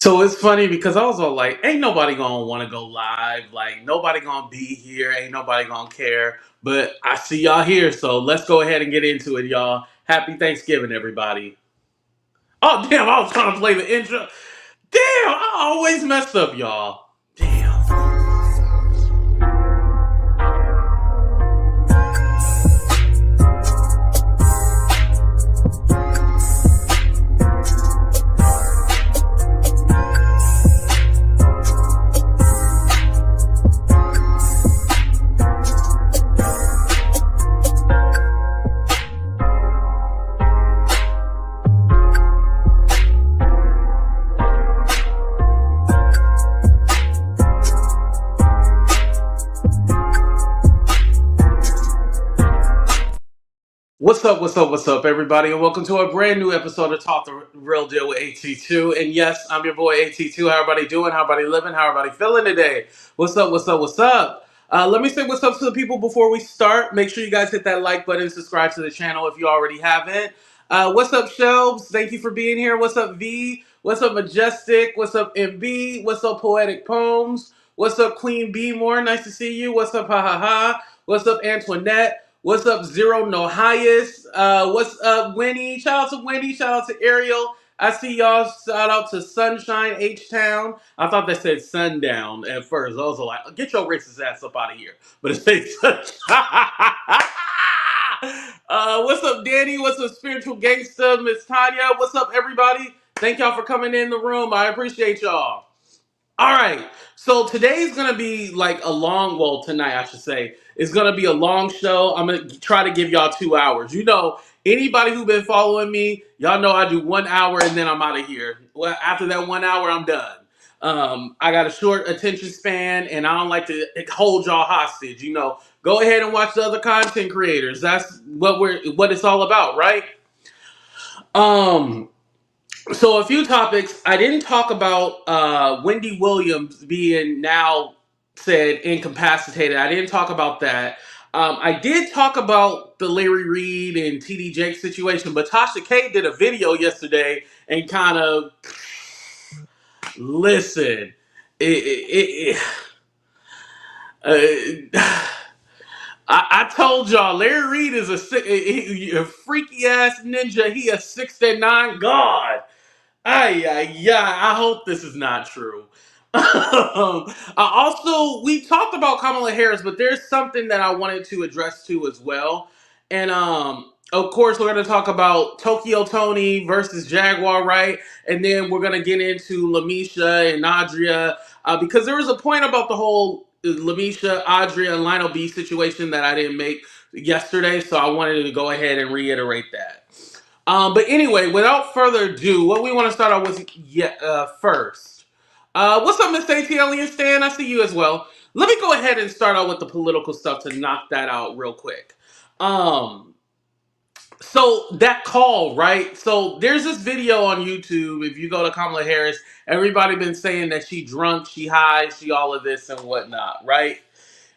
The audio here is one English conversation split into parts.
So it's funny because I was all like, ain't nobody gonna wanna go live. Like, nobody gonna be here. Ain't nobody gonna care. But I see y'all here. So let's go ahead and get into it, y'all. Happy Thanksgiving, everybody. Oh, damn. I was trying to play the intro. Damn. I always mess up, y'all. Damn. What's up, everybody, and welcome to a brand new episode of Talk the Real Deal with AT2. And yes, I'm your boy AT2. How everybody doing? How everybody living? How everybody feeling today? What's up? Let me say what's up to the people before we start. Make sure you guys hit that like button, subscribe to the channel if you already haven't. What's up, Shelves? Thank you for being here. What's up, V? What's up, Majestic? What's up, MB? What's up, Poetic Poems? What's up, Queen B More? Nice to see you. What's up, Ha Ha Ha? What's up, Antoinette? What's up, Zero No Highest? What's up, Winnie? Shout out to Winnie. Shout out to Ariel. I see y'all. Shout out to Sunshine H Town. I thought they said Sundown at first. I was like, get your racist ass up out of here. But it says Sunshine. What's up, Danny? What's up, Spiritual Gangsta? Miss Tanya? What's up, everybody? Thank y'all for coming in the room. I appreciate y'all. All right. So today's going to be like a long, well, tonight I should say, it's going to be a long show. I'm going to try to give y'all 2 hours. You know, anybody who been following me, y'all know I do 1 hour and then I'm out of here. Well, after that 1 hour, I'm done. I got a short attention span and I don't like to hold y'all hostage. You know, go ahead and watch the other content creators. That's what it's all about, right? Um, so a few topics. I didn't talk about Wendy Williams being now said incapacitated. I didn't talk about that. I did talk about the Larry Reid and TD Jakes situation, but Tasha K did a video yesterday and kind of listen. Uh, I told y'all Larry Reid is a freaky ass ninja. He a 6'9" god. I hope this is not true. Also, we talked about Kamala Harris, but there's something that I wanted to address too as well. And of course, we're going to talk about Toni versus Jaguar Wright, and then we're going to get into LaMesha and Audria because there was a point about the whole LaMesha, Adria, and Lionel B situation that I didn't make yesterday, so I wanted to go ahead and reiterate that. But anyway, without further ado, what we want to start out with first. What's up, Miss ATL and Stan? I see you as well. Let me go ahead and start out with the political stuff to knock that out real quick. Um, so that call, right? So there's this video on YouTube. If you go to Kamala Harris, everybody been saying that she drunk, she high, she all of this and whatnot, right?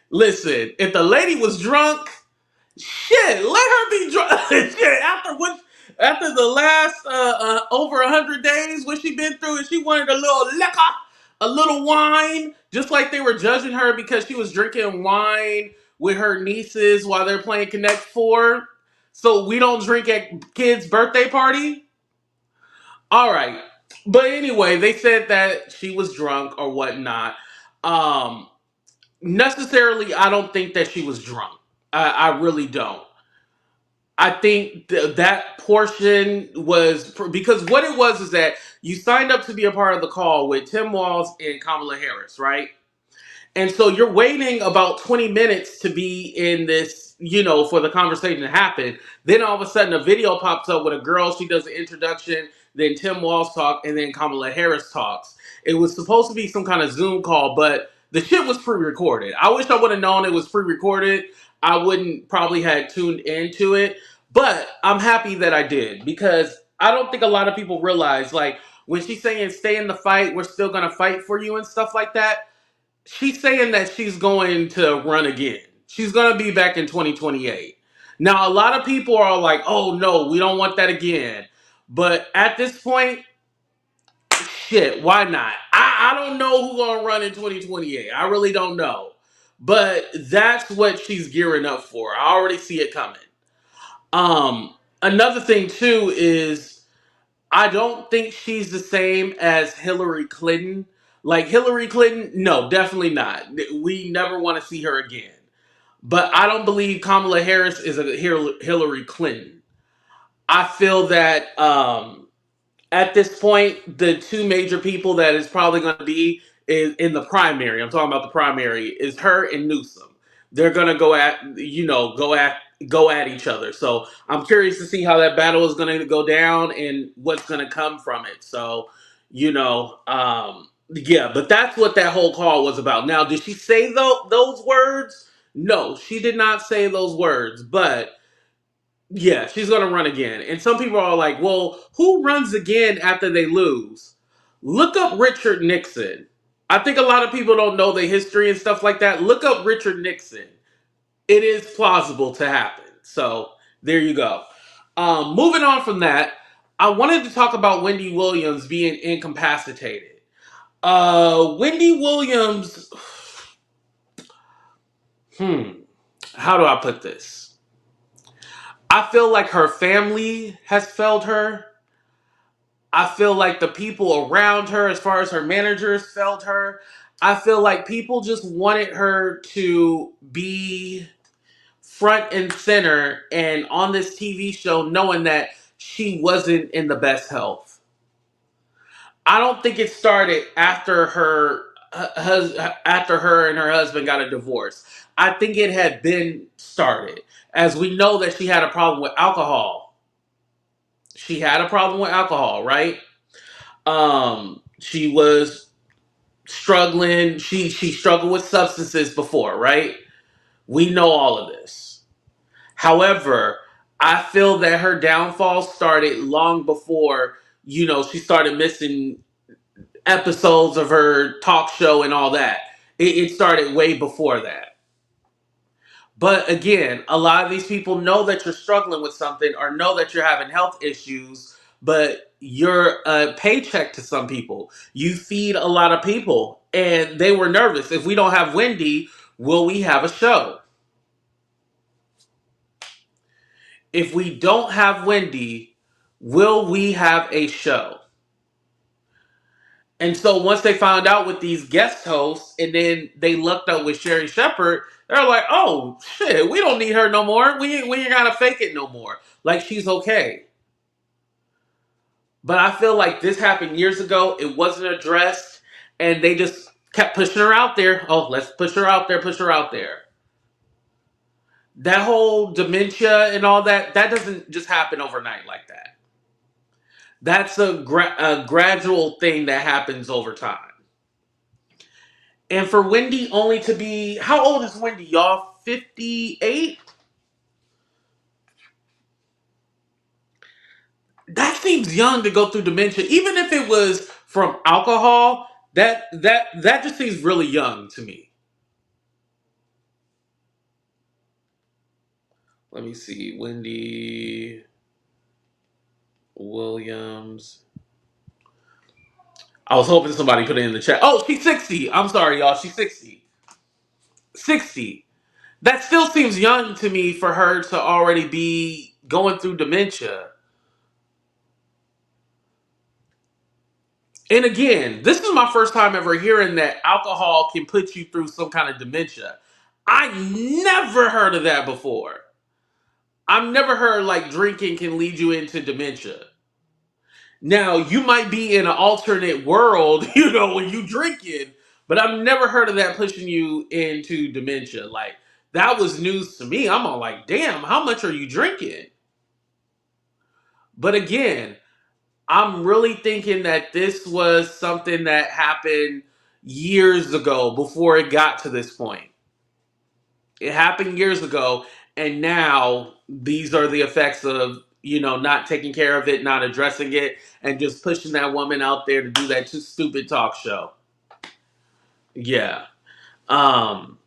Listen, if the lady was drunk, shit, let her be drunk. Shit, after the last over 100 days, what she been through, and she wanted a little liquor, a little wine, just like they were judging her because she was drinking wine with her nieces while they're playing Connect Four. So we don't drink at kids' birthday party. All right, but anyway, they said that she was drunk or whatnot. Um, Necessarily, I don't think that she was drunk. I really don't. I think that portion was because what it was is that you signed up to be a part of the call with Tim Walz and Kamala Harris, right? And so you're waiting about 20 minutes to be in this, you know, for the conversation to happen. Then all of a sudden a video pops up with a girl, she does the introduction, then Tim Walz talk, and then Kamala Harris talks. It was supposed to be some kind of Zoom call, but the shit was pre-recorded. I wish I would have known it was pre-recorded. I wouldn't probably had tuned into it. But I'm happy that I did because I don't think a lot of people realize, like, when she's saying stay in the fight, we're still gonna fight for you and stuff like that, she's saying that she's going to run again. She's going to be back in 2028. Now, a lot of people are like, oh no, we don't want that again. But at this point, shit, why not? I don't know who's gonna run in 2028. I really don't know. But that's what she's gearing up for. I already see it coming. Another thing too is I don't think she's the same as Hillary Clinton. Like Hillary Clinton, no, definitely not. We never want to see her again. But I don't believe Kamala Harris is a Hillary Clinton. I feel that at this point, the two major people that is probably going to be is in the primary. I'm talking about the primary is her and Newsom. They're going to go at each other. So I'm curious to see how that battle is going to go down and what's going to come from it. So yeah, but that's what that whole call was about. Now, did she say those words? No, she did not say those words, but yeah, she's going to run again. And some people are like, well, who runs again after they lose? Look up Richard Nixon. I think a lot of people don't know the history and stuff like that. Look up Richard Nixon. It is plausible to happen. So there you go. Moving on from that, I wanted to talk about Wendy Williams being incapacitated. Wendy Williams, how do I put this? I feel like her family has failed her. I feel like the people around her, as far as her managers, failed her. I feel like people just wanted her to be front and center and on this TV show knowing that she wasn't in the best health. I don't think it started after after her and her husband got a divorce. I think it had been started. As we know that she had a problem with alcohol. She had a problem with alcohol, right? She was struggling. She struggled with substances before, right? We know all of this. However, I feel that her downfall started long before, she started missing episodes of her talk show and all that. It started way before that. But again, a lot of these people know that you're struggling with something or know that you're having health issues, but you're a paycheck to some people. You feed a lot of people, and they were nervous. If we don't have Wendy, will we have a show? If we don't have Wendy, will we have a show? And so once they found out with these guest hosts, and then they looked up with Sherry Shepherd, they're like, "Oh shit, we don't need her no more. We ain't gotta fake it no more. Like she's okay." But I feel like this happened years ago. It wasn't addressed, and they just kept pushing her out there. Oh, let's push her out there, push her out there. That whole dementia and all that doesn't just happen overnight like that. That's a gradual thing that happens over time. And for Wendy only to be, how old is Wendy, y'all? 58? That seems young to go through dementia. Even if it was from alcohol, that just seems really young to me. Let me see. Wendy Williams. I was hoping somebody put it in the chat. Oh, she's 60. I'm sorry, y'all. She's 60. 60. That still seems young to me for her to already be going through dementia. And again, this is my first time ever hearing that alcohol can put you through some kind of dementia. I never heard of that before. I've never heard like drinking can lead you into dementia. Now, you might be in an alternate world, when you drinking, but I've never heard of that pushing you into dementia. Like, that was news to me. I'm all like, damn, how much are you drinking? But again, I'm really thinking that this was something that happened years ago before it got to this point. It happened years ago, and now these are the effects of, not taking care of it, not addressing it, and just pushing that woman out there to do that stupid talk show. Yeah. Um,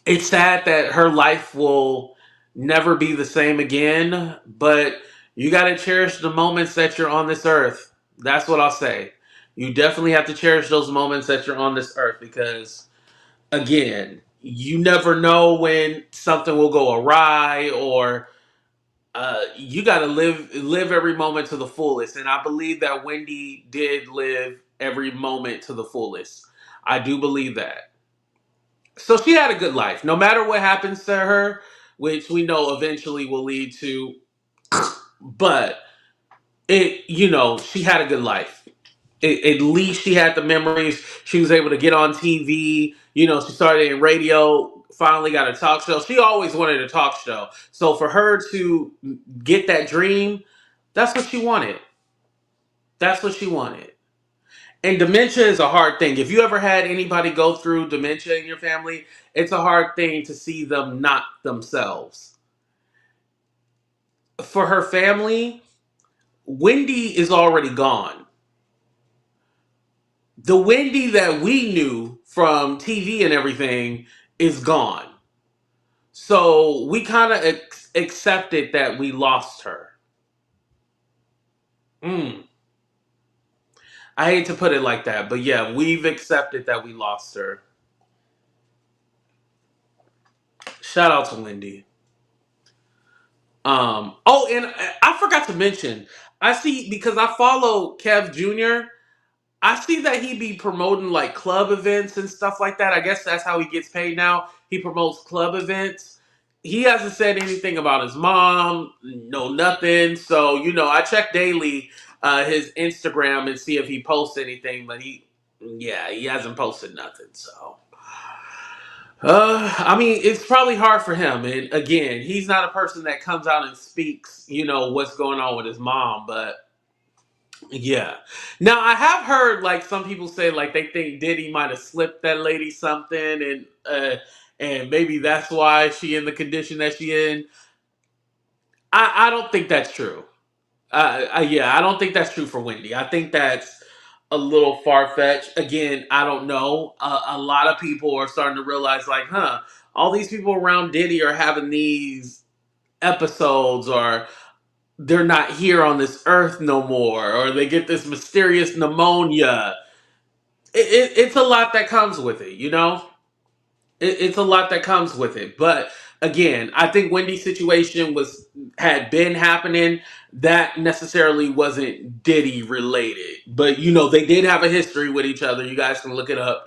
it's sad that her life will never be the same again, but you got to cherish the moments that you're on this earth. That's what I'll say. You definitely have to cherish those moments that you're on this earth because, again, you never know when something will go awry or you got to live every moment to the fullest. And I believe that Wendy did live every moment to the fullest. I do believe that. So she had a good life, no matter what happens to her, which we know eventually will lead to. But she had a good life. At least she had the memories. She was able to get on TV. She started in radio, finally got a talk show. She always wanted a talk show. So for her to get that dream, that's what she wanted. That's what she wanted. And dementia is a hard thing. If you ever had anybody go through dementia in your family, it's a hard thing to see them not themselves. For her family, Wendy is already gone. The Wendy that we knew from TV and everything is gone. So we kind of accepted that we lost her. I hate to put it like that, but yeah, we've accepted that we lost her. Shout out to Wendy. And I forgot to mention, I see, because I follow Kev Jr., I see that he be promoting like club events and stuff like that. I guess that's how he gets paid now. He promotes club events. He hasn't said anything about his mom, no nothing. So, I check daily his Instagram and see if he posts anything, but he hasn't posted nothing. So, I mean, it's probably hard for him. And again, he's not a person that comes out and speaks, what's going on with his mom, but yeah. Now I have heard like some people say like they think Diddy might have slipped that lady something and maybe that's why she in the condition that she in. I don't think that's true. I don't think that's true for Wendy. I think that's a little far fetched. Again, I don't know. A lot of people are starting to realize like, all these people around Diddy are having these episodes or they're not here on this earth no more, or they get this mysterious pneumonia. It's a lot that comes with it. It's a lot that comes with it. But again, I think Wendy's situation had been happening. That necessarily wasn't Diddy related, but they did have a history with each other. You guys can look it up.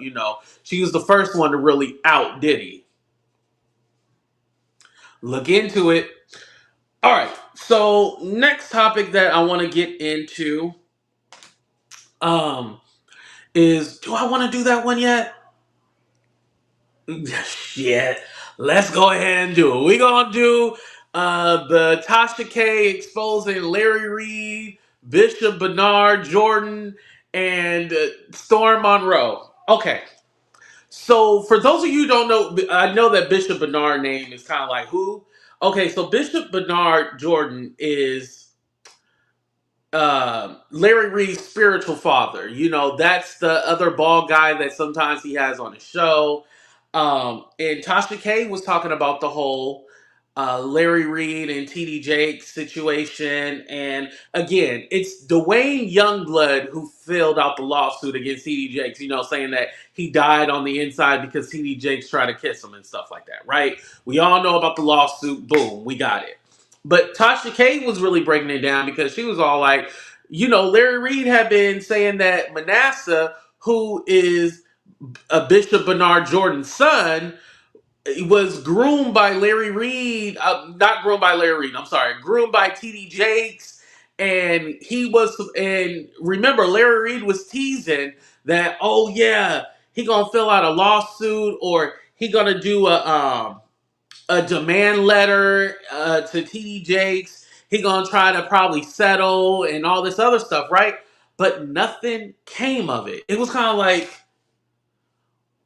She was the first one to really out Diddy. Look into it. All right. So next topic that I want to get into is, do I want to do that one yet? Shit. Let's go ahead and do it. We're going to do the Tasha K exposing Larry Reid, Bishop Bernard Jordan, and Storm Monroe. Okay. So for those of you who don't know, I know that Bishop Bernard name is kind of like who? Okay, so Bishop Bernard Jordan is Larry Reid's spiritual father. That's the other bald guy that sometimes he has on his show. And Tasha K was talking about the whole Larry Reid and TD Jakes situation. And again, it's Dwayne Youngblood who filled out the lawsuit against TD Jakes, saying that he died on the inside because TD Jakes tried to kiss him and stuff like that, right? We all know about the lawsuit. Boom, we got it. But Tasha K was really breaking it down because she was all like, Larry Reid had been saying that Manasseh, who is a Bishop Bernard Jordan's son, was groomed by Larry Reid, not groomed by Larry Reid, I'm sorry, groomed by TD Jakes. And remember, Larry Reid was teasing that, oh yeah, he gonna fill out a lawsuit or he gonna do a demand letter to TD Jakes. He gonna try to probably settle and all this other stuff, right? But nothing came of it. It was kind of like,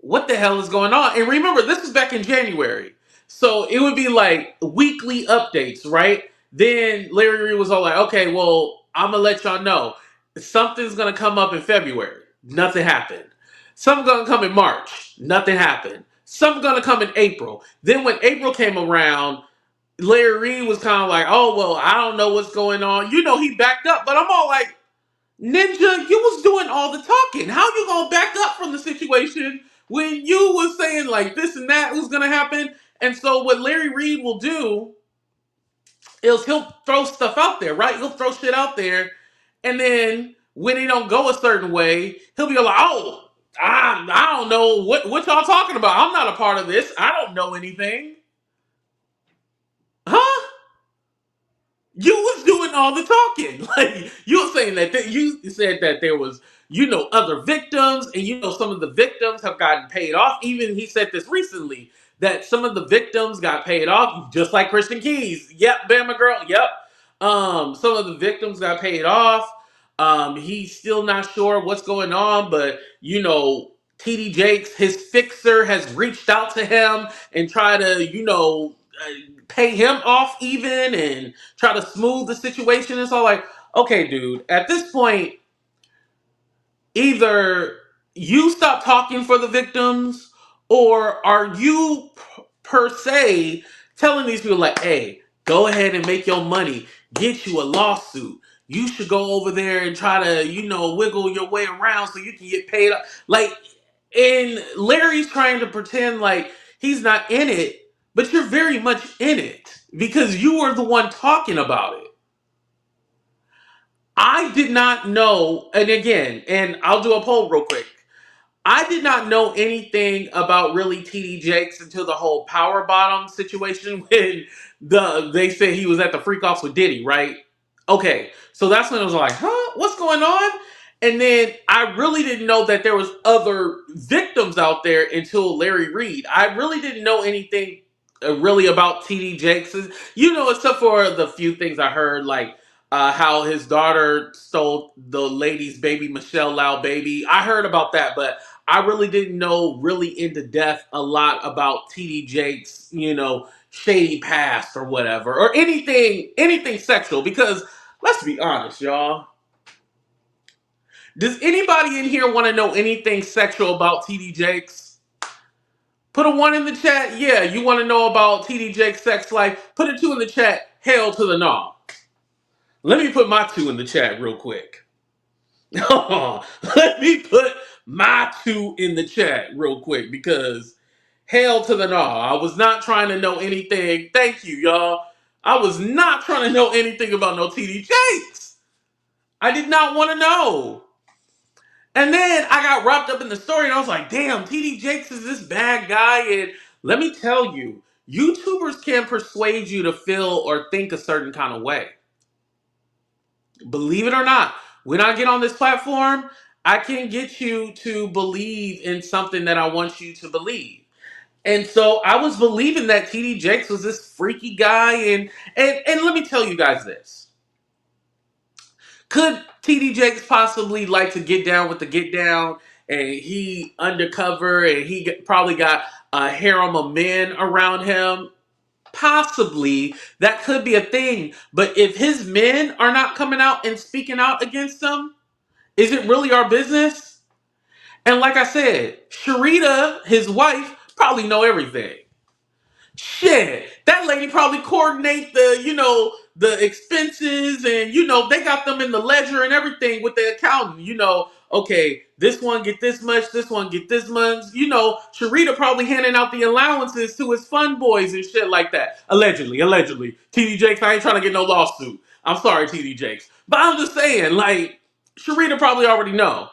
what the hell is going on? And remember, this is back in January. So it would be like weekly updates, right? Then Larry Reid was all like, okay, well, I'm going to let y'all know. Something's going to come up in February. Nothing happened. Something's going to come in March. Nothing happened. Something's going to come in April. Then when April came around, Larry Reid was kind of like, oh, well, I don't know what's going on. He backed up. But I'm all like, Ninja, you was doing all the talking. How you gonna back up from the situation when you was saying like this and that was gonna happen? And so what Larry Reid will do is he'll throw stuff out there, right? He'll throw shit out there, and then when it don't go a certain way, he'll be like, "Oh, I don't know what y'all talking about. I'm not a part of this. I don't know anything, huh?" You was doing all the talking. Like you were saying that you said that there was, other victims, and some of the victims have gotten paid off. Even he said this recently that some of the victims got paid off, just like Christian Keys. Yep, Bama girl. Yep. Some of the victims got paid off. He's still not sure what's going on, but TD Jakes, his fixer, has reached out to him and try to, pay him off even and try to smooth the situation. It's all like, okay, dude, at this point, either you stop talking for the victims, or are you per se telling these people like, hey, go ahead and make your money, get you a lawsuit. You should go over there and try to, wiggle your way around so you can get paid up. Like, and Larry's trying to pretend like he's not in it, but you're very much in it because you were the one talking about it. I did not know, and again, and I'll do a poll real quick. I did not know anything about really TD Jakes until the whole power bottom situation when they said he was at the freak offs with Diddy, right? Okay, so that's when I was like, huh, what's going on? And then I really didn't know that there was other victims out there until Larry Reid. I really didn't know anything really about TD Jakes, except for the few things I heard, like how his daughter stole the lady's baby, Michelle Lau baby. I heard about that, but I really didn't know really into depth a lot about TD Jakes, shady past or whatever, or anything sexual. Because let's be honest, y'all. Does anybody in here want to know anything sexual about TD Jakes? Put a 1 in the chat. Yeah, you want to know about TD Jakes' sex life? Put a 2 in the chat. Hell to the no. Let me put my 2 in the chat real quick. Let me put my 2 in the chat real quick because hell to the no. I was not trying to know anything. Thank you, y'all. I was not trying to know anything about no TD Jakes. I did not want to know. And then I got wrapped up in the story and I was like, damn, TD Jakes is this bad guy. And let me tell you, YouTubers can persuade you to feel or think a certain kind of way. Believe it or not, when I get on this platform, I can get you to believe in something that I want you to believe. And so I was believing that TD Jakes was this freaky guy, and let me tell you guys this. Could TD Jakes possibly like to get down with the get down, and he undercover, and he probably got a harem of men around him? Possibly, that could be a thing. But if his men are not coming out and speaking out against him, is it really our business? And like I said, Sharita, his wife, probably know everything. Shit, that lady probably coordinate the expenses, and they got them in the ledger and everything with the accountant. Okay, this one get this much, this one get this much. Sharita probably handing out the allowances to his fund boys and shit like that. Allegedly. TD Jakes, I ain't trying to get no lawsuit. I'm sorry, TD Jakes. But I'm just saying, like, Sharita probably already know.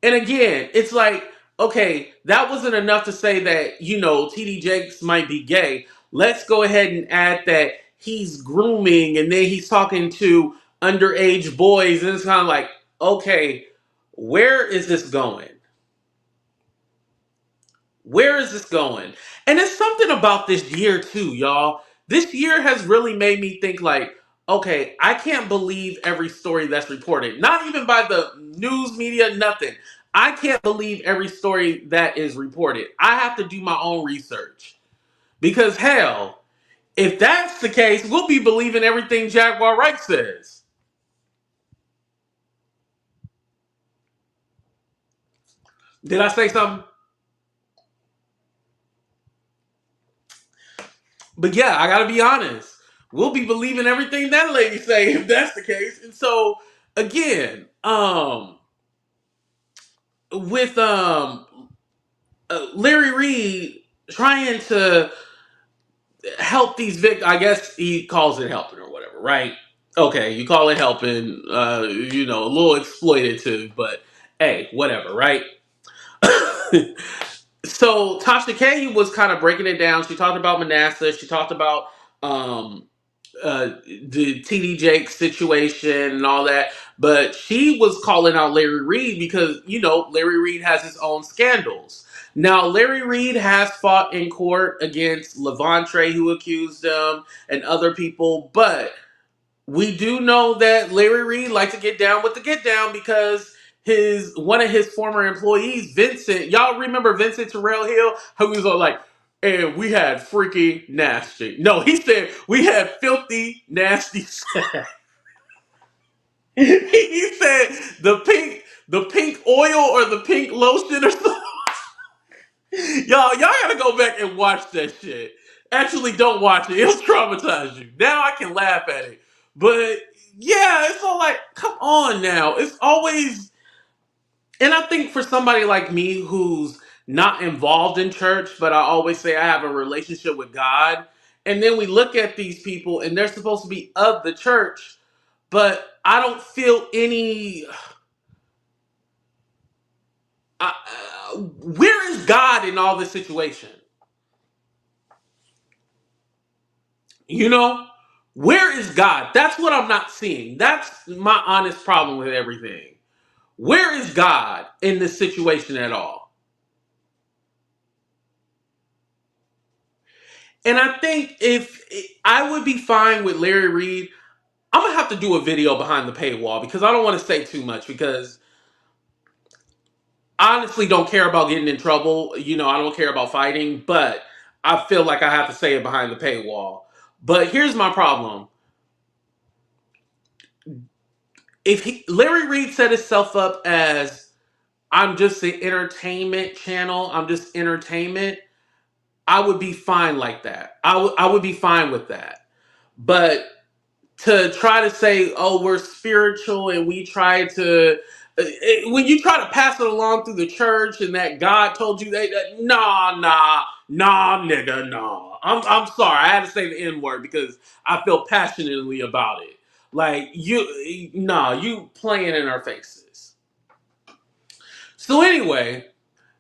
And again, it's like, okay, that wasn't enough to say that, TD Jakes might be gay. Let's go ahead and add that he's grooming and then he's talking to underage boys. And it's kind of like, okay, where is this going? Where is this going? And it's something about this year too, y'all. This year has really made me think like, okay, I can't believe every story that's reported. Not even by the news media, nothing. I can't believe every story that is reported. I have to do my own research. Because hell, if that's the case, we'll be believing everything Jaguar Wright says. Did I say something? But yeah, I gotta be honest. We'll be believing everything that lady say if that's the case. And so, again, with Larry Reid trying to help these victims. I guess he calls it helping or whatever, right? Okay, you call it helping, a little exploitative, but hey, whatever, right? So Tasha K was kind of breaking it down. She talked about Manasseh. She talked about um, the TD Jakes situation and all that. But she was calling out Larry Reid because, Larry Reid has his own scandals. Now, Larry Reid has fought in court against Levante, who accused him, and other people. But we do know that Larry Reid likes to get down with the get down because one of his former employees, Vincent, y'all remember Vincent Terrell Hill, who was all like, and we had freaky nasty. No, he said we had filthy nasty sex. He said the pink oil or the pink lotion or something. Y'all gotta go back and watch that shit. Actually, don't watch it. It'll traumatize you. Now I can laugh at it. But yeah, it's all like, come on now. It's always, and I think for somebody like me who's not involved in church, but I always say I have a relationship with God. And then we look at these people and they're supposed to be of the church, but I don't feel any. Where is God in all this situation? Where is God? That's what I'm not seeing. That's my honest problem with everything. Where is God in this situation at all? And I think if I would be fine with Larry Reid, I'm gonna have to do a video behind the paywall because I don't want to say too much because I honestly don't care about getting in trouble. I don't care about fighting, but I feel like I have to say it behind the paywall. But here's my problem. If Larry Reid set himself up as I'm just an entertainment channel, I'm just entertainment, I would be fine like that. I would be fine with that. But to try to say, oh, we're spiritual and we try to, when you try to pass it along through the church and that God told you that, nah, nigga, nah. I'm sorry. I had to say the N word because I feel passionately about it. Like, you playing in our faces. So anyway,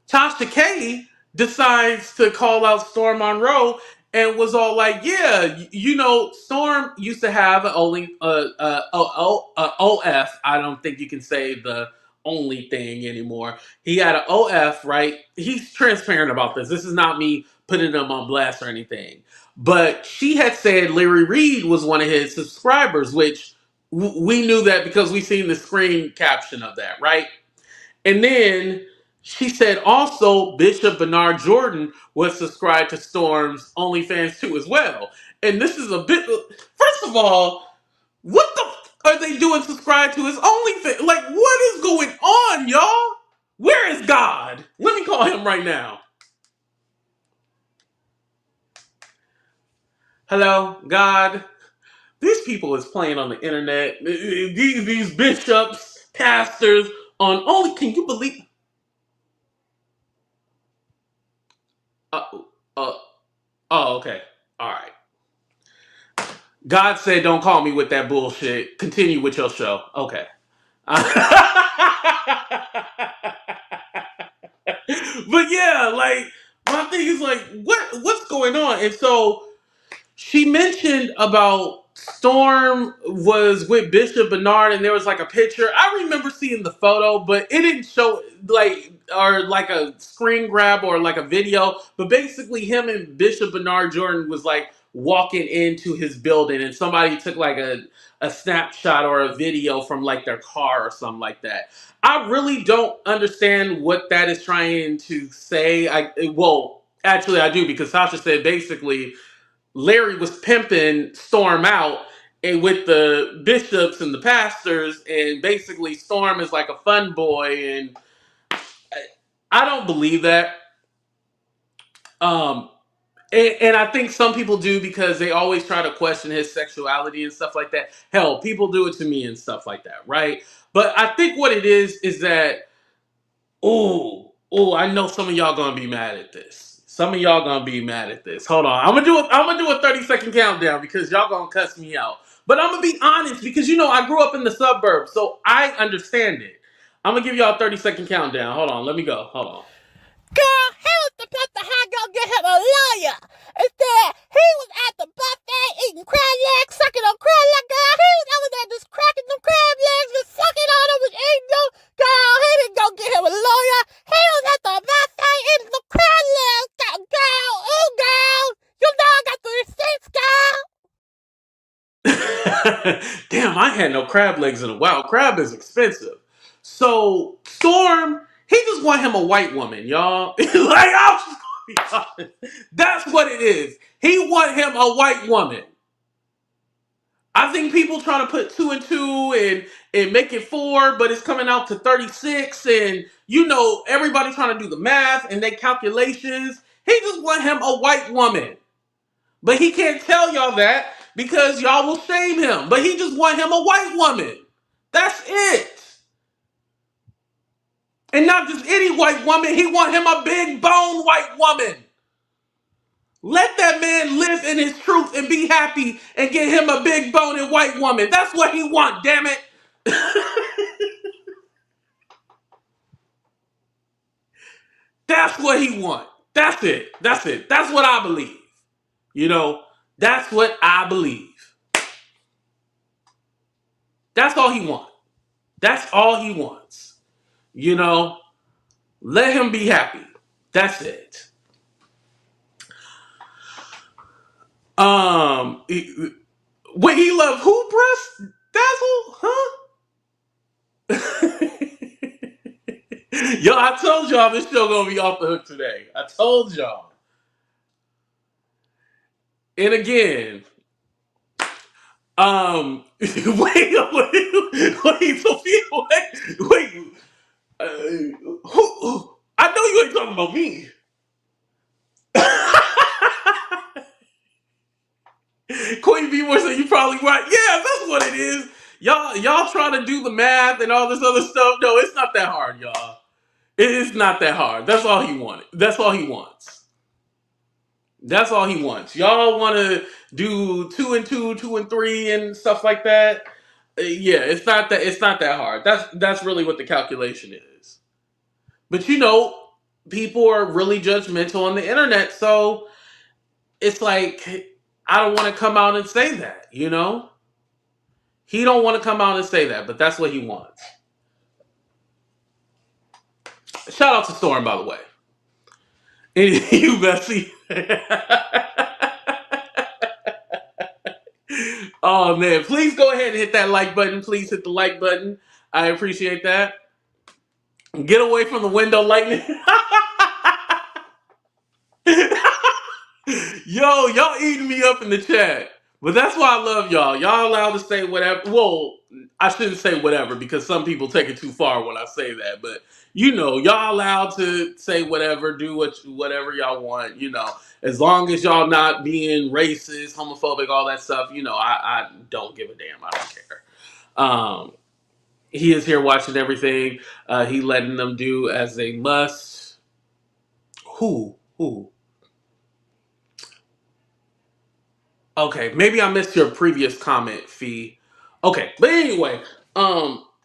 Tasha K decides to call out Storm Monroe and was all like, "Yeah, Storm used to have only OF. I don't think you can say the only thing anymore. He had an OF, right? He's transparent about this. This is not me putting him on blast or anything. But she had said Larry Reid was one of his subscribers, which we knew that because we seen the screen caption of that, right? And then she said also Bishop Bernard Jordan was subscribed to Storm's OnlyFans too as well. And this is a bit. First of all, what the are they doing? Subscribe to his OnlyFans? Like, what is going on, y'all? Where is God? Let me call him right now. Hello, God. These people is playing on the internet. These bishops, pastors on only. Can you believe? Uh, uh, oh, okay. All right. God said, "Don't call me with that bullshit. Continue with your show." Okay. But yeah, like my thing is like, what's going on? And so she mentioned about Storm was with Bishop Bernard, and there was like a picture. I remember seeing the photo, but it didn't show like a screen grab or like a video. But basically, him and Bishop Bernard Jordan was like walking into his building, and somebody took like a snapshot or a video from like their car or something like that. I really don't understand what that is trying to say. Actually, I do because Tasha said basically Larry was pimping Storm out and with the bishops and the pastors, and basically Storm is like a fun boy, and I don't believe that. Um, And I think some people do because they always try to question his sexuality and stuff like that. Hell, people do it to me and stuff like that, right? But I think what it is that, I know some of y'all gonna be mad at this. Some of y'all gonna be mad at this. Hold on, I'm gonna do a 30-second countdown because y'all gonna cuss me out. But I'm gonna be honest because I grew up in the suburbs, so I understand it. I'm gonna give y'all a 30-second countdown. Hold on, let me go. Hold on. Girl, he was supposed to have go get him a lawyer. Instead, he was at the buffet eating crab legs, sucking on crab legs. Girl, he was over there just cracking them crab legs and sucking on them and eating them. Girl, he didn't go get him a lawyer. He was at the buffet eating the crab legs. Girl, ooh, girl. You know I got the receipts, girl. Damn, I had no crab legs in a while. Crab is expensive. So, Storm, he just want him a white woman, y'all. Like, I'm just gonna be honest. That's what it is. He want him a white woman. I think people trying to put 2 and 2 and make it 4, but it's coming out to 36, and everybody trying to do the math and their calculations. He just want him a white woman. But he can't tell y'all that because y'all will shame him. But he just want him a white woman. That's it. And not just any white woman. He want him a big bone white woman. Let that man live in his truth and be happy and get him a big bone and white woman. That's what he want, damn it. That's what he want. That's it. That's it. That's what I believe. That's what I believe. That's all he wants. That's all he wants. Let him be happy. That's it. When he loved who breast? Dazzle? Huh? Yo, I told y'all this show gonna be off the hook today. I told y'all. And again, wait, Sophia, wait. Who? I know you ain't talking about me. Queen B more said you probably right. Yeah, that's what it is. Y'all trying to do the math and all this other stuff. No, it's not that hard, y'all. It is not that hard. That's all he wanted. That's all he wants. That's all he wants. Y'all want to do 2 and 2, 2 and 3, and stuff like that. Yeah, it's not that. It's not that hard. That's really what the calculation is. But people are really judgmental on the internet, so it's like I don't want to come out and say that. He don't want to come out and say that, but that's what he wants. Shout out to Storm, by the way. You Bessie. Oh man, please go ahead and hit that like button. Please hit the like button. I appreciate that. Get away from the window, lightning. Yo, y'all eating me up in the chat. But that's why I love y'all. Y'all allowed to say whatever. Well, I shouldn't say whatever because some people take it too far when I say that. But y'all allowed to say whatever, do whatever y'all want. As long as y'all not being racist, homophobic, all that stuff. I don't give a damn. I don't care. He is here watching everything. He letting them do as they must. Who? Okay, maybe I missed your previous comment, Fee. Okay, but anyway,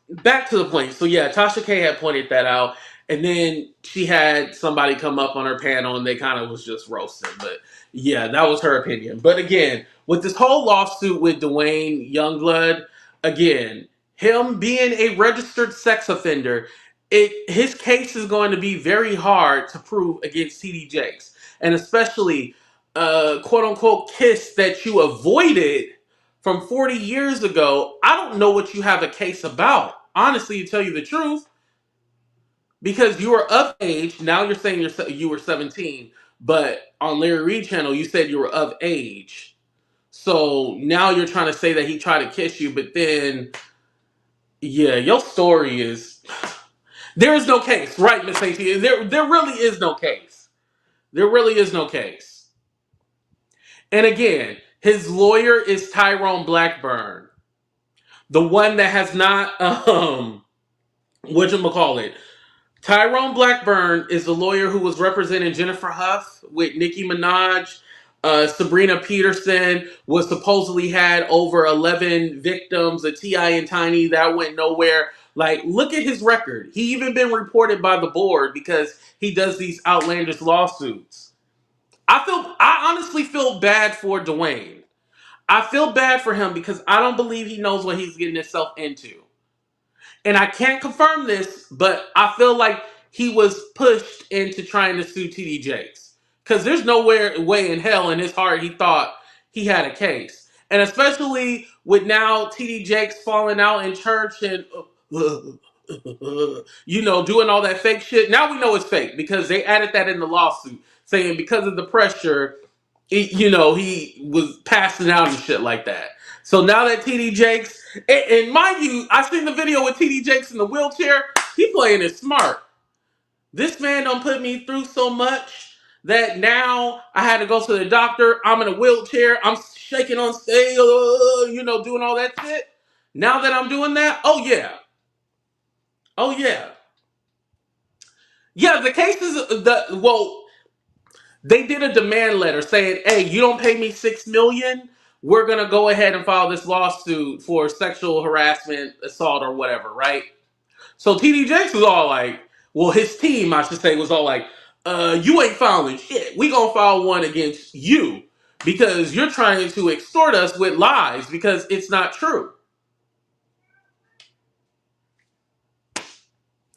back to the point. So yeah, Tasha K had pointed that out, and then she had somebody come up on her panel, and they kind of was just roasting. But yeah, that was her opinion. But again, with this whole lawsuit with Dwayne Youngblood, again, him being a registered sex offender, his case is going to be very hard to prove against TD Jakes, and especially quote unquote kiss that you avoided from 40 years ago. I don't know what you have a case about, honestly, to tell you the truth, because you were of age. Now you're saying you were 17, but on Larry Reid channel you said you were of age. So now you're trying to say that he tried to kiss you, but then yeah, your story is there is no case, right, Miss AT? There really is no case. There really is no case. And again, his lawyer is Tyrone Blackburn, the one that has not whatchamacallit. Tyrone Blackburn is the lawyer who was representing Jennifer Huff with Nicki Minaj. Sabrina Peterson was supposedly had over 11 victims, a T.I. and Tiny that went nowhere. Like, look at his record. He even been reported by the board because he does these outlandish lawsuits. I honestly feel bad for Dwayne. I feel bad for him because I don't believe he knows what he's getting himself into. And I can't confirm this, but I feel like he was pushed into trying to sue TD Jakes. Because there's nowhere way in hell in his heart he thought he had a case. And especially with now TD Jakes falling out in church and, doing all that fake shit. Now we know it's fake because they added that in the lawsuit, saying because of the pressure, he was passing out and shit like that. So now that TD Jakes, and mind you, I seen the video with TD Jakes in the wheelchair. He playing it smart. This man done put me through so much that now I had to go to the doctor. I'm in a wheelchair. I'm shaking on stage, doing all that shit. Now that I'm doing that, oh yeah. Yeah, the case is they did a demand letter saying, "Hey, you don't pay me $6 million. We're gonna go ahead and file this lawsuit for sexual harassment, assault, or whatever." Right? So TD Jakes was all like, well, his team, I should say, was all like, "You ain't filing shit. We gonna file one against you because you're trying to extort us with lies because it's not true.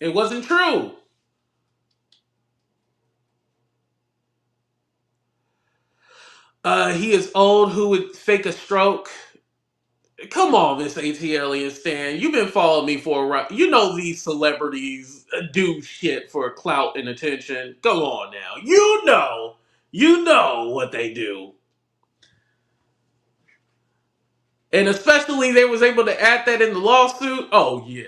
It wasn't true." He is old. Who would fake a stroke? Come on, Miss ATL and Stan. You've been following me for a while. You know these celebrities do shit for clout and attention. Go on now. You know what they do. And especially they was able to add that in the lawsuit. Oh yeah.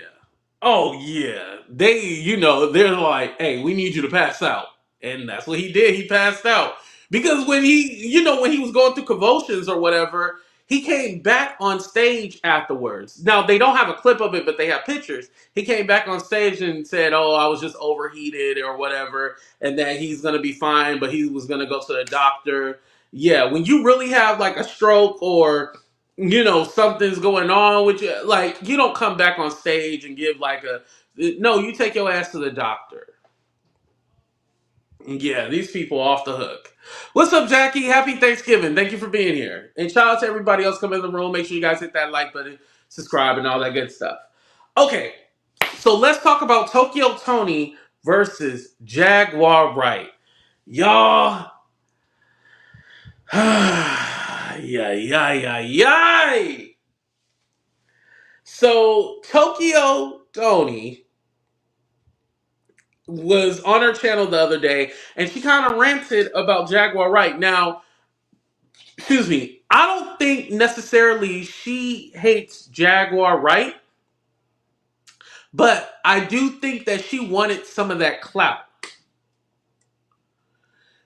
Oh yeah. They're like, hey, we need you to pass out. And that's what he did. He passed out. Because when he was going through convulsions or whatever, he came back on stage afterwards. Now they don't have a clip of it, but they have pictures. He came back on stage and said, "Oh, I was just overheated or whatever," and that he's gonna be fine, but he was gonna go to the doctor. Yeah, when you really have like a stroke or something's going on with you, like, you don't come back on stage and give like no, you take your ass to the doctor. Yeah, these people off the hook. What's up, Jackie? Happy Thanksgiving. Thank you for being here. And shout out to everybody else coming in the room. Make sure you guys hit that like button, subscribe, and all that good stuff. Okay, so let's talk about Tokyo Toni versus Jaguar Wright. Y'all. Yay. So Tokyo Toni was on her channel the other day, and she kind of ranted about Jaguar Wright. Now, excuse me, I don't think necessarily she hates Jaguar Wright, but I do think that she wanted some of that clout.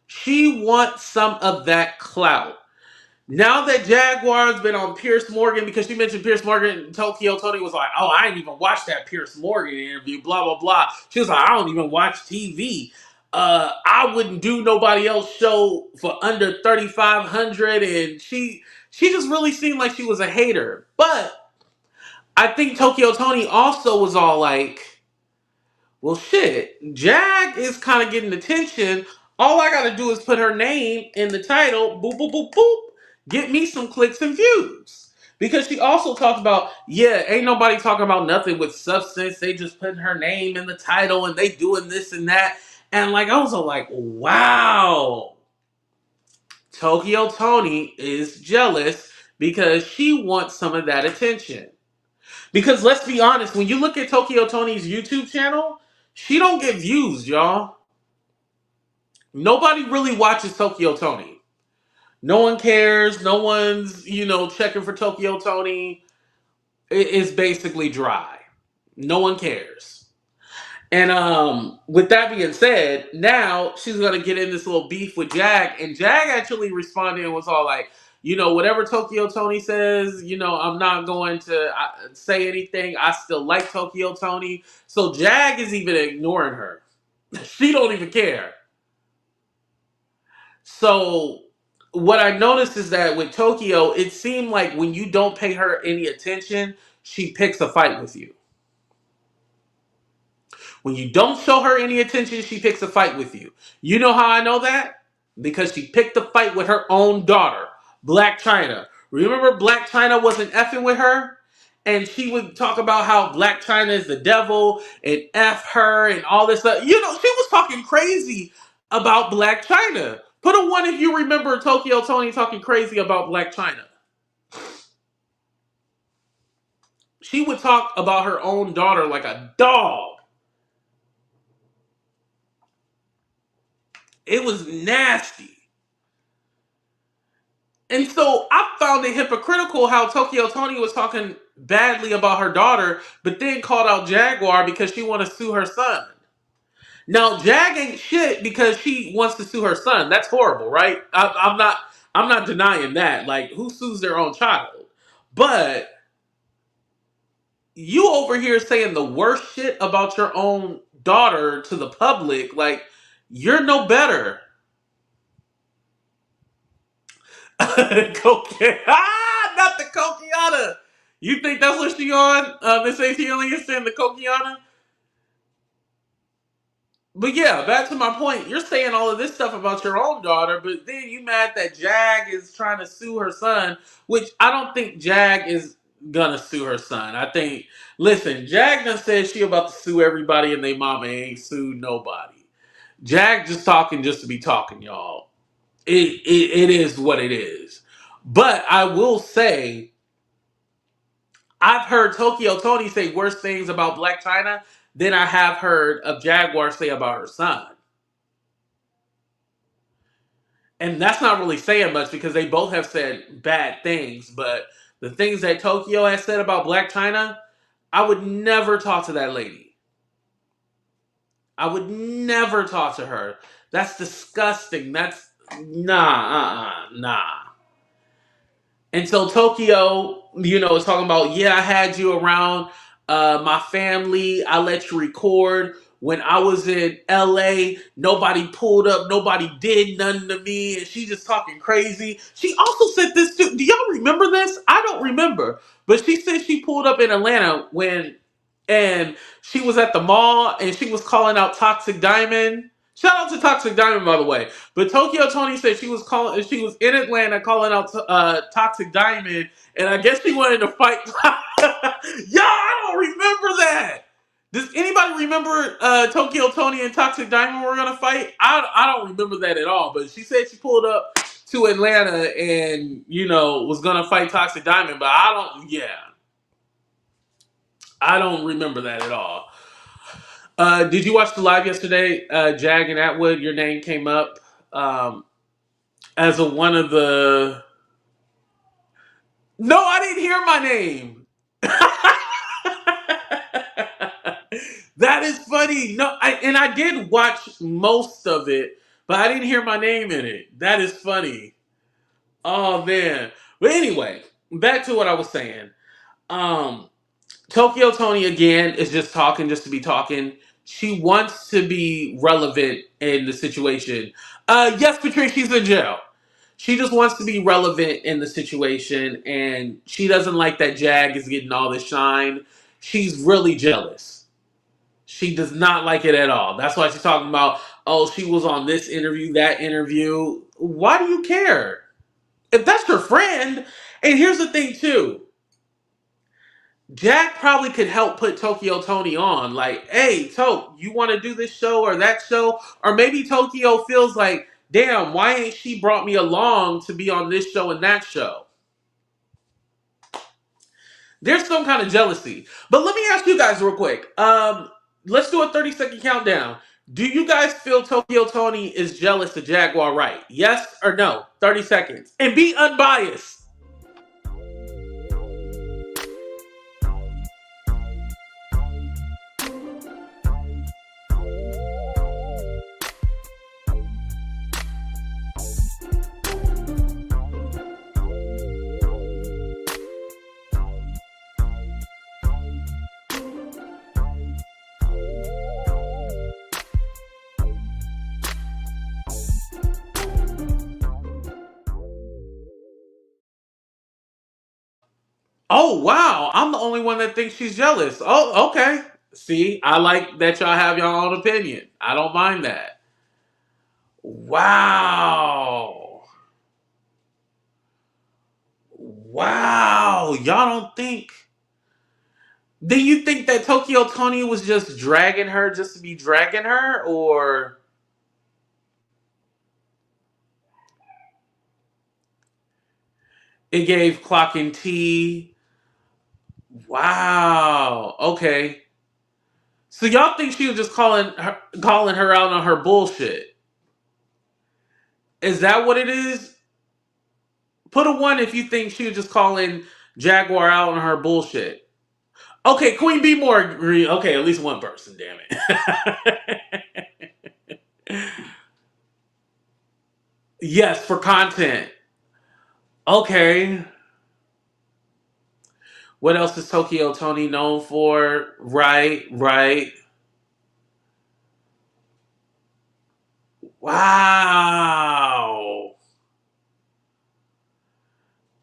She wants some of that clout. Now that Jaguar's been on Piers Morgan, because she mentioned Piers Morgan, Tokyo Toni was like, "Oh, I didn't even watch that Piers Morgan interview, blah, blah, blah." She was like, "I don't even watch TV. I wouldn't do nobody else show for under 3,500. And she just really seemed like she was a hater. But I think Tokyo Toni also was all like, well, shit, Jag is kind of getting attention. All I gotta do is put her name in the title, boop, boop, boop, boop, get me some clicks and views." Because she also talked about, yeah, ain't nobody talking about nothing with substance. They just putting her name in the title and they doing this and that. And like, I was like, wow. Tokyo Toni is jealous because she wants some of that attention. Because let's be honest, when you look at Tokyo Toni's YouTube channel, she don't get views, y'all. Nobody really watches Tokyo Toni. No one cares. No one's, checking for Tokyo Toni. It's basically dry. No one cares. And with that being said, now she's gonna get in this little beef with Jag, and Jag actually responded and was all like, whatever Tokyo Toni says, I'm not going to say anything. I still like Tokyo Toni. So Jag is even ignoring her. She don't even care. So what I noticed is that with Tokyo, it seemed like when you don't pay her any attention, she picks a fight with you. When you don't show her any attention, she picks a fight with you. You know how I know that? Because she picked a fight with her own daughter, Black China. Remember Black China wasn't effing with her? And she would talk about how Black China is the devil and F her and all this stuff. She was talking crazy about Black China. Put a 1 if you remember Tokyo Toni talking crazy about Black China. She would talk about her own daughter like a dog. It was nasty. And so I found it hypocritical how Tokyo Toni was talking badly about her daughter, but then called out Jaguar because she want to sue her son. Now Jag ain't shit because she wants to sue her son. That's horrible, right? I'm not denying that. Like, who sues their own child? But you over here saying the worst shit about your own daughter to the public, like, you're no better. Not the Coquiana. You think that's what she on? Miss A.T. Alias saying the Coquiana? But yeah, back to my point. You're saying all of this stuff about your own daughter, but then you mad that Jag is trying to sue her son, which I don't think Jag is gonna sue her son. I think, listen, Jag done said she about to sue everybody and they mama ain't sued nobody. Jag just talking just to be talking, y'all. It is what it is. But I will say, I've heard Tokyo Toni say worse things about Black China than I have heard of Jaguar say about her son. And that's not really saying much because they both have said bad things. But the things that Tokyo has said about Black China, I would never talk to that lady. I would never talk to her. That's disgusting. That's nah. And so Tokyo, is talking about, yeah, I had you around my family. I let you record. When I was in LA, nobody pulled up. Nobody did nothing to me. And she just talking crazy. She also said this too. Do y'all remember this? I don't remember. But she said she pulled up in Atlanta and she was at the mall and she was calling out Toxic Diamond. Shout out to Toxic Diamond, by the way. But Tokyo Toni said she was in Atlanta calling out Toxic Diamond, and I guess she wanted to fight. Yeah, I don't remember that. Does anybody remember Tokyo Toni and Toxic Diamond were gonna fight? I don't remember that at all. But she said she pulled up to Atlanta and was gonna fight Toxic Diamond, but I don't. Yeah, I don't remember that at all. Did you watch the live yesterday? Jag and Atwood, your name came up as one of the. No, I didn't hear my name. That is funny. No, I did watch most of it, but I didn't hear my name in it. That is funny. Oh man. But anyway, back to what I was saying. Um, Tokyo Toni again is just talking just to be talking. She wants to be relevant in the situation. Yes, Patrice, she's in jail. She just wants to be relevant in the situation, and she doesn't like that Jag is getting all this shine. She's really jealous. She does not like it at all. That's why she's talking about, oh, she was on this interview, that interview. Why do you care? If that's your friend, and here's the thing too. Jack probably could help put Tokyo Toni on. Like, hey, Tok, you want to do this show or that show? Or maybe Tokyo feels like, damn, why ain't she brought me along to be on this show and that show? There's some kind of jealousy. But let me ask you guys real quick. Let's do a 30-second countdown. Do you guys feel Tokyo Toni is jealous of Jaguar Wright? Yes or no? 30 seconds. And be unbiased. Oh wow, I'm the only one that thinks she's jealous. Oh, okay. See, I like that y'all have your own opinion. I don't mind that. Wow. Wow. Y'all don't think. Do you think that Tokyo Tony was just dragging her just to be dragging her? Or it gave Clock and T? Wow. Okay. So y'all think she was just calling her out on her bullshit? Is that what it is? Put a one if you think she was just calling Jaguar out on her bullshit. Okay, Queen, be more agree. Okay, at least one person. Damn it. Yes, for content. Okay. What else is Tokyo Tony known for? Right, right. Wow.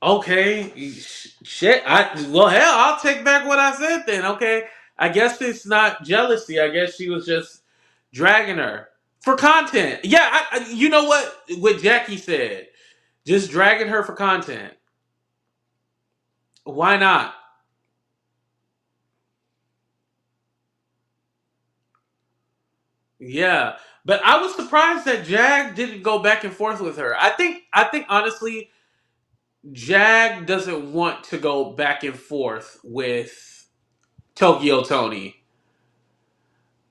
Okay. Shit. Well, hell, I'll take back what I said then. Okay. I guess it's not jealousy. I guess she was just dragging her for content. Yeah. You know what Jackie said? Just dragging her for content. Why not? Yeah. But I was surprised that Jag didn't go back and forth with her. I think honestly Jag doesn't want to go back and forth with Tokyo Tony.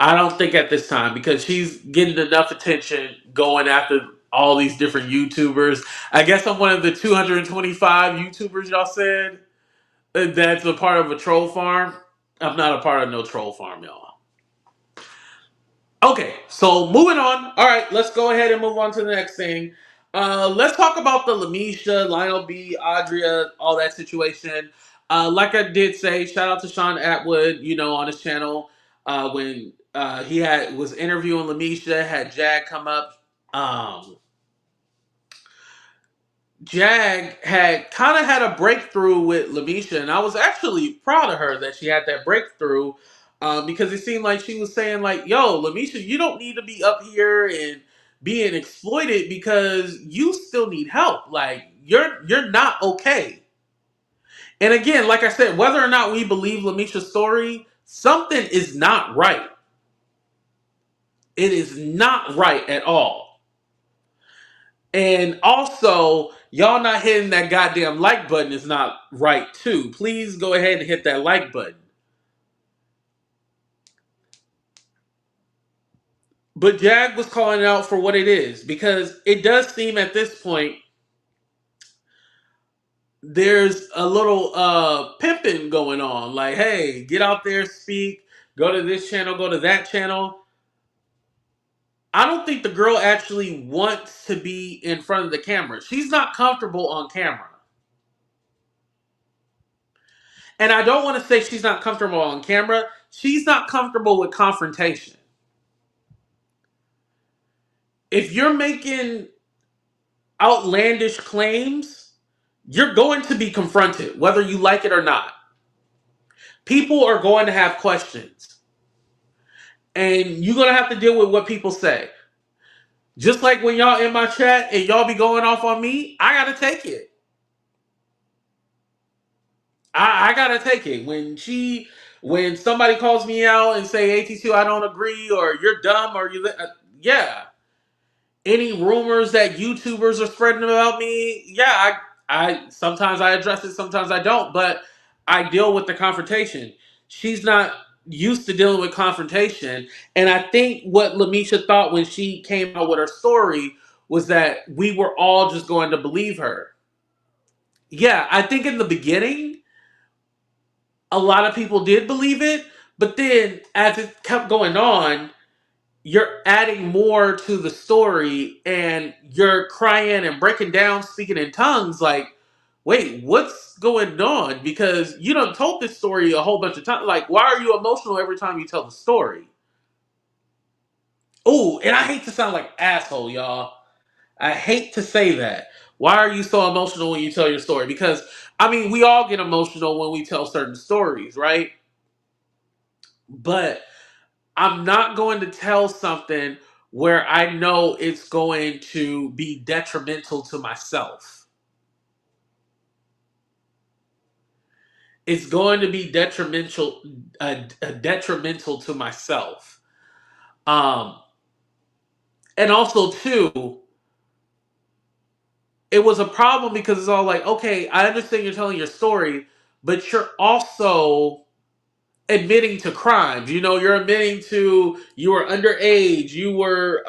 I don't think at this time because she's getting enough attention going after all these different YouTubers. I guess I'm one of the 225 YouTubers y'all said that's a part of a troll farm. I'm not a part of no troll farm, y'all. Okay, so moving on. All right, let's go ahead and move on to the next thing. Let's talk about the LaMesha, Lionel B, Adria, all that situation. Like I did say, shout out to Sean Atwood, on his channel when he was interviewing LaMesha, had Jag come up. Um, Jag had kind of had a breakthrough with LaMesha, and I was actually proud of her that she had that breakthrough because it seemed like she was saying like, "Yo, LaMesha, you don't need to be up here and being exploited because you still need help. Like you're not okay." And again, like I said, whether or not we believe LaMesha's story, something is not right. It is not right at all. And also, y'all not hitting that goddamn like button is not right too. Please go ahead and hit that like button. But Jag was calling it out for what it is because it does seem at this point there's a little pimping going on. Like, hey, get out there, speak, go to this channel, go to that channel. I don't think the girl actually wants to be in front of the camera. She's not comfortable on camera. And I don't want to say she's not comfortable on camera. She's not comfortable with confrontation. If you're making outlandish claims, you're going to be confronted, whether you like it or not. People are going to have questions. And you're going to have to deal with what people say. Just like when y'all in my chat and y'all be going off on me, I got to take it. I got to take it. When somebody calls me out and say, AT2, I don't agree, or you're dumb, or yeah. Any rumors that YouTubers are spreading about me, yeah, I sometimes I address it, sometimes I don't, but I deal with the confrontation. She's not used to dealing with confrontation, and I think what LaMesha thought when she came out with her story was that we were all just going to believe her. Yeah, I think in the beginning, a lot of people did believe it, but then as it kept going on, you're adding more to the story and you're crying and breaking down, speaking in tongues. Like, wait, what's going on? Because you done told this story a whole bunch of times. Like, why are you emotional every time you tell the story? Oh, and I hate to sound like asshole, y'all. I hate to say that. Why are you so emotional when you tell your story? Because, I mean, we all get emotional when we tell certain stories, right? But I'm not going to tell something where I know it's going to be detrimental to myself. It's going to be detrimental to myself. Um, and also, too, it was a problem because it's all like, okay, I understand you're telling your story, but you're also admitting to crimes. You know, you're admitting to you were underage, you were,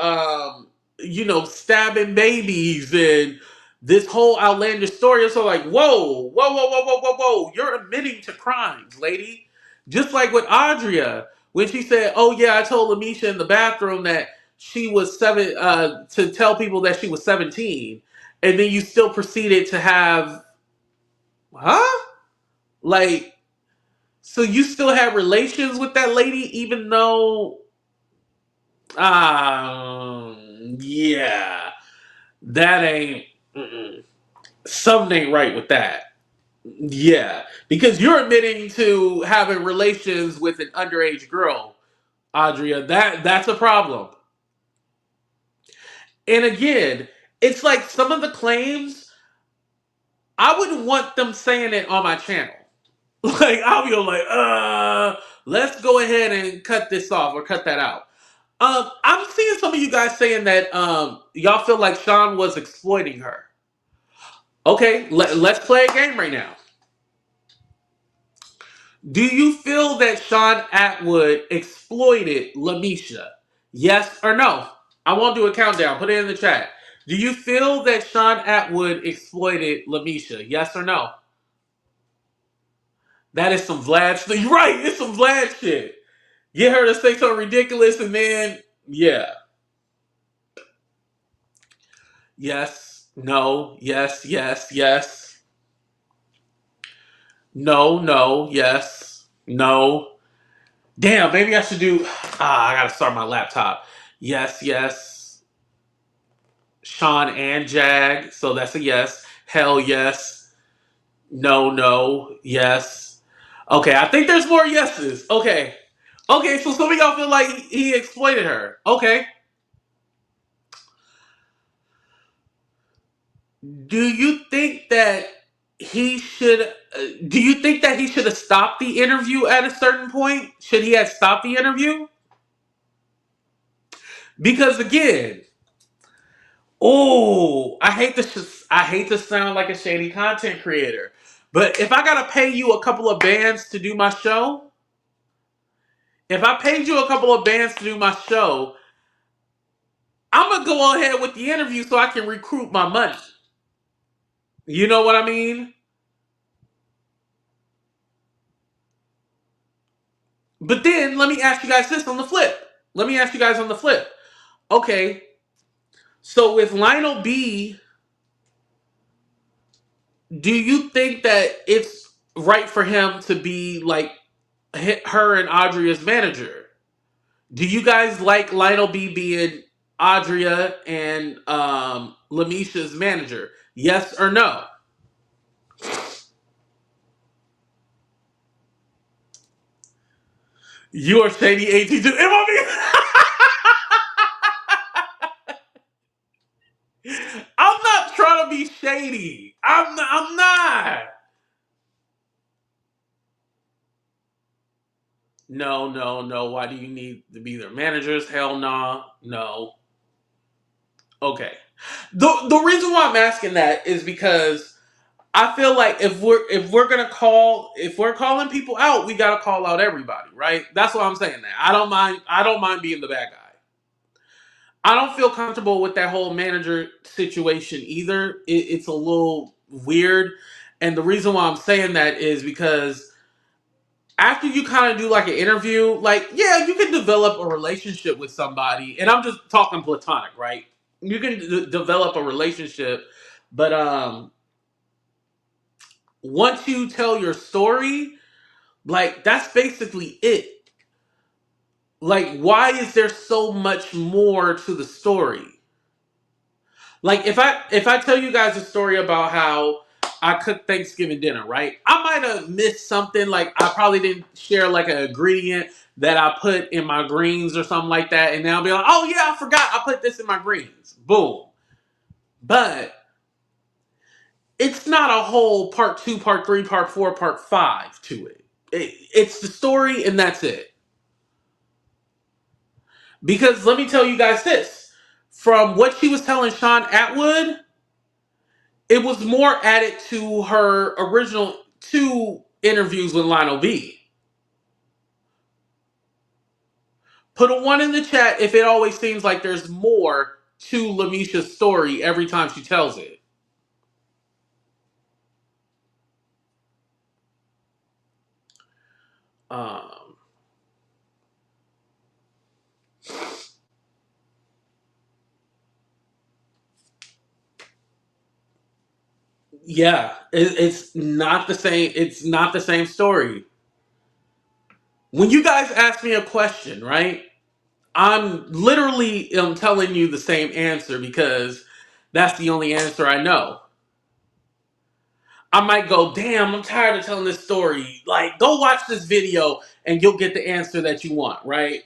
stabbing babies and this whole outlandish story. It's all like, whoa, whoa, whoa, whoa, whoa, whoa, whoa. You're admitting to crimes, lady. Just like with Adria, when she said, oh, yeah, I told LaMesha in the bathroom that she was to tell people that she was 17. And then you still proceeded to have, huh? Like, so you still had relations with that lady, even though, yeah, that ain't, something ain't right with that. Yeah, because you're admitting to having relations with an underage girl, Adria. That's a problem. And again, it's like some of the claims, I wouldn't want them saying it on my channel. Like, I'll be like, let's go ahead and cut this off or cut that out. I'm seeing some of you guys saying that y'all feel like Sean was exploiting her. Okay, let's play a game right now. Do you feel that Sean Atwood exploited LaMesha? Yes or no? I won't do a countdown. Put it in the chat. Do you feel that Sean Atwood exploited LaMesha? Yes or no? That is some Vlad shit. Right, it's some Vlad shit. Get her to say something ridiculous and then, yeah. Yes, no, yes, yes, yes. No, no, yes, no. Damn, maybe I should do. I gotta start my laptop. Yes, yes. Sean and Jag, so that's a yes. Hell yes. No, no, yes. Okay, I think there's more yeses. Okay. Okay, so some of y'all feel like he exploited her. Okay. Do you think that he should? Do you think that he should have stopped the interview at a certain point? Should he have stopped the interview? Because again, oh, I hate to sound like a shady content creator, but if I gotta pay you a couple of bands to do my show, if I paid you a couple of bands to do my show, I'm gonna go ahead with the interview so I can recruit my money. You know what I mean? But then let me ask you guys this on the flip. Let me ask you guys on the flip. Okay, so with Lionel B, do you think that it's right for him to be like her and Adria's manager? Do you guys like Lionel B being Adria and LaMesha's manager? Yes or no? You are shady 82. Am I'm not trying to be shady. I'm not. No, no, no. Why do you need to be their managers? Hell nah. No. Okay. The reason why I'm asking that is because I feel like if we're calling people out, we gotta call out everybody, right? That's why I'm saying that. I don't mind being the bad guy. I don't feel comfortable with that whole manager situation either. It's a little weird. And the reason why I'm saying that is because after you kind of do like an interview, like, yeah, you can develop a relationship with somebody. And I'm just talking platonic, right? You can develop a relationship, but once you tell your story, like, that's basically it. Like, why is there so much more to the story? Like if I tell you guys a story about how I cooked Thanksgiving dinner, right? I might have missed something. Like I probably didn't share like an ingredient that I put in my greens or something like that, and then I'll be like, "Oh yeah, I forgot I put this in my greens." Boom. But it's not a whole part two, part three, part four, part five to it. It's the story, and that's it. Because let me tell you guys this: from what she was telling Sean Atwood, it was more added to her original two interviews with Lionel B. Put a one in the chat if it always seems like there's more to LaMesha's story every time she tells it. Um, yeah, it's not the same. It's not the same story. When you guys ask me a question, right? I'm literally telling you the same answer because that's the only answer I know. I might go, damn, I'm tired of telling this story. Like, go watch this video and you'll get the answer that you want, right?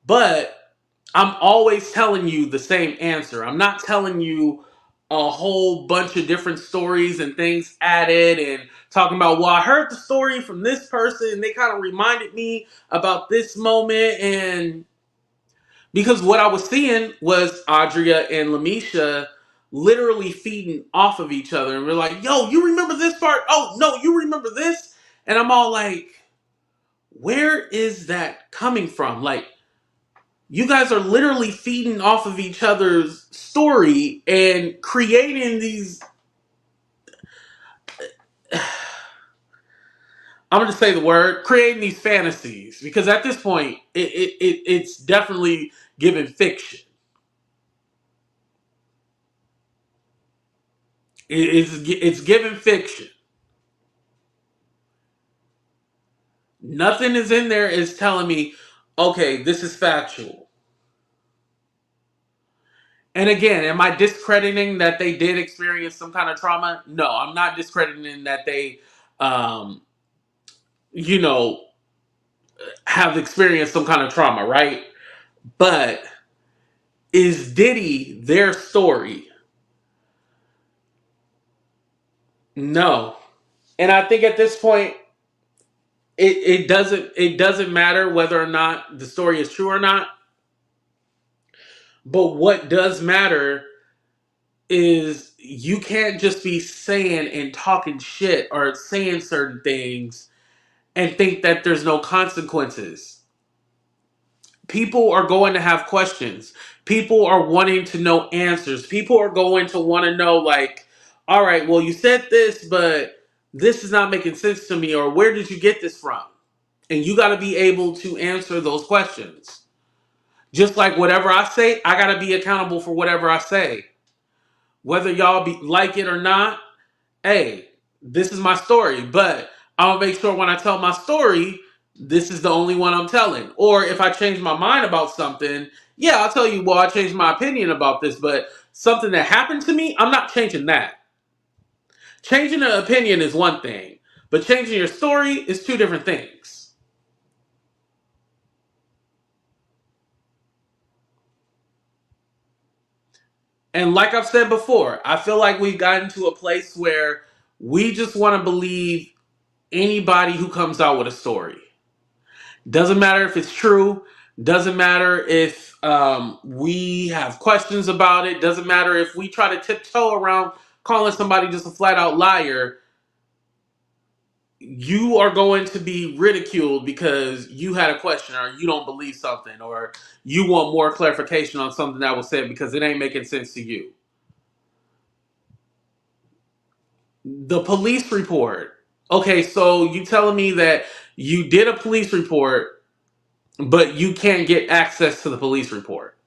But I'm always telling you the same answer. I'm not telling you a whole bunch of different stories and things added and talking about, well, I heard the story from this person and they kind of reminded me about this moment. And because what I was seeing was Adria and LaMesha literally feeding off of each other. And we're like, yo, you remember this part? Oh, no, you remember this? And I'm all like, where is that coming from? Like, you guys are literally feeding off of each other's story and creating these. I'm going to say the word, creating these fantasies. Because at this point, it's definitely given fiction. It's given fiction. Nothing is in there is telling me, okay, this is factual. And again, am I discrediting that they did experience some kind of trauma? No, I'm not discrediting that they, um, you know, have experienced some kind of trauma, right? But is Diddy their story? No. And I think at this point, it doesn't matter whether or not the story is true or not. But what does matter is you can't just be saying and talking shit or saying certain things and think that there's no consequences. People are going to have questions. People are wanting to know answers. People are going to want to know, like, all right, well, you said this, but this is not making sense to me, or where did you get this from? And you got to be able to answer those questions. Just like whatever I say, I got to be accountable for whatever I say. Whether y'all like it or not, hey, this is my story, but I'll make sure when I tell my story, this is the only one I'm telling. Or if I change my mind about something, yeah, I'll tell you, well, I changed my opinion about this, but something that happened to me, I'm not changing that. Changing an opinion is one thing, but changing your story is two different things. And like I've said before, I feel like we've gotten to a place where we just want to believe anybody who comes out with a story. Doesn't matter if it's true. Doesn't matter if we have questions about it. Doesn't matter if we try to tiptoe around calling somebody just a flat out liar. You are going to be ridiculed because you had a question or you don't believe something or you want more clarification on something that was said because it ain't making sense to you. The police report. Okay, so you telling me that you did a police report, but you can't get access to the police report.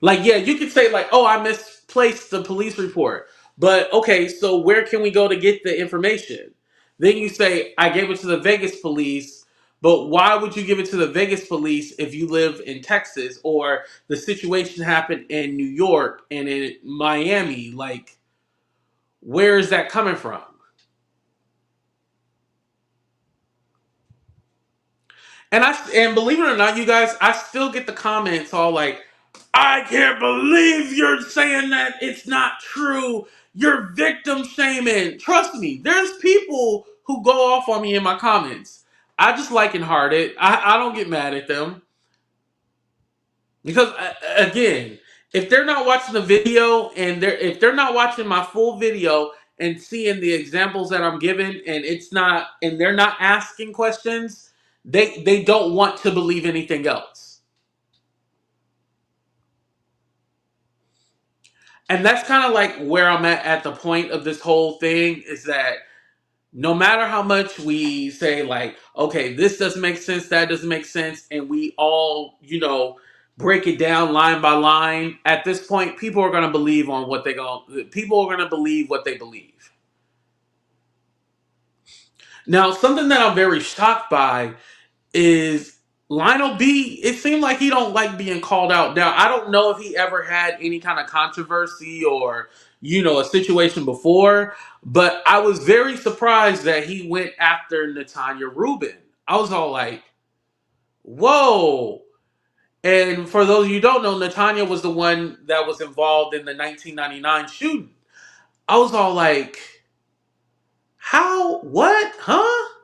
Like, yeah, you could say, like, oh, I misplaced the police report. But, okay, so where can we go to get the information? Then you say, I gave it to the Vegas police, But why would you give it to the Vegas police if you live in Texas, or the situation happened in New York and in Miami? Like, where is that coming from? And believe it or not, you guys, I still get the comments all like, I can't believe you're saying that. It's not true. You're victim shaming. Trust me, there's people who go off on me in my comments. I just liken hearted. I don't get mad at them. Because again, if they're not watching the video and if they're not watching my full video and seeing the examples that I'm giving, and it's not, and they're not asking questions, they don't want to believe anything else. And that's kind of like where I'm at the point of this whole thing, is that no matter how much we say, like, okay, this doesn't make sense, that doesn't make sense, and we all, break it down line by line, at this point, people are going to believe on what people are going to believe what they believe. Now, something that I'm very shocked by is Lionel B. It seemed like he don't like being called out. Now, I don't know if he ever had any kind of controversy or, a situation before, but I was very surprised that he went after Natanya Rubin. I was all like, whoa. And for those of you who don't know, Natanya was the one that was involved in the 1999 shooting. I was all like, how? What? Huh?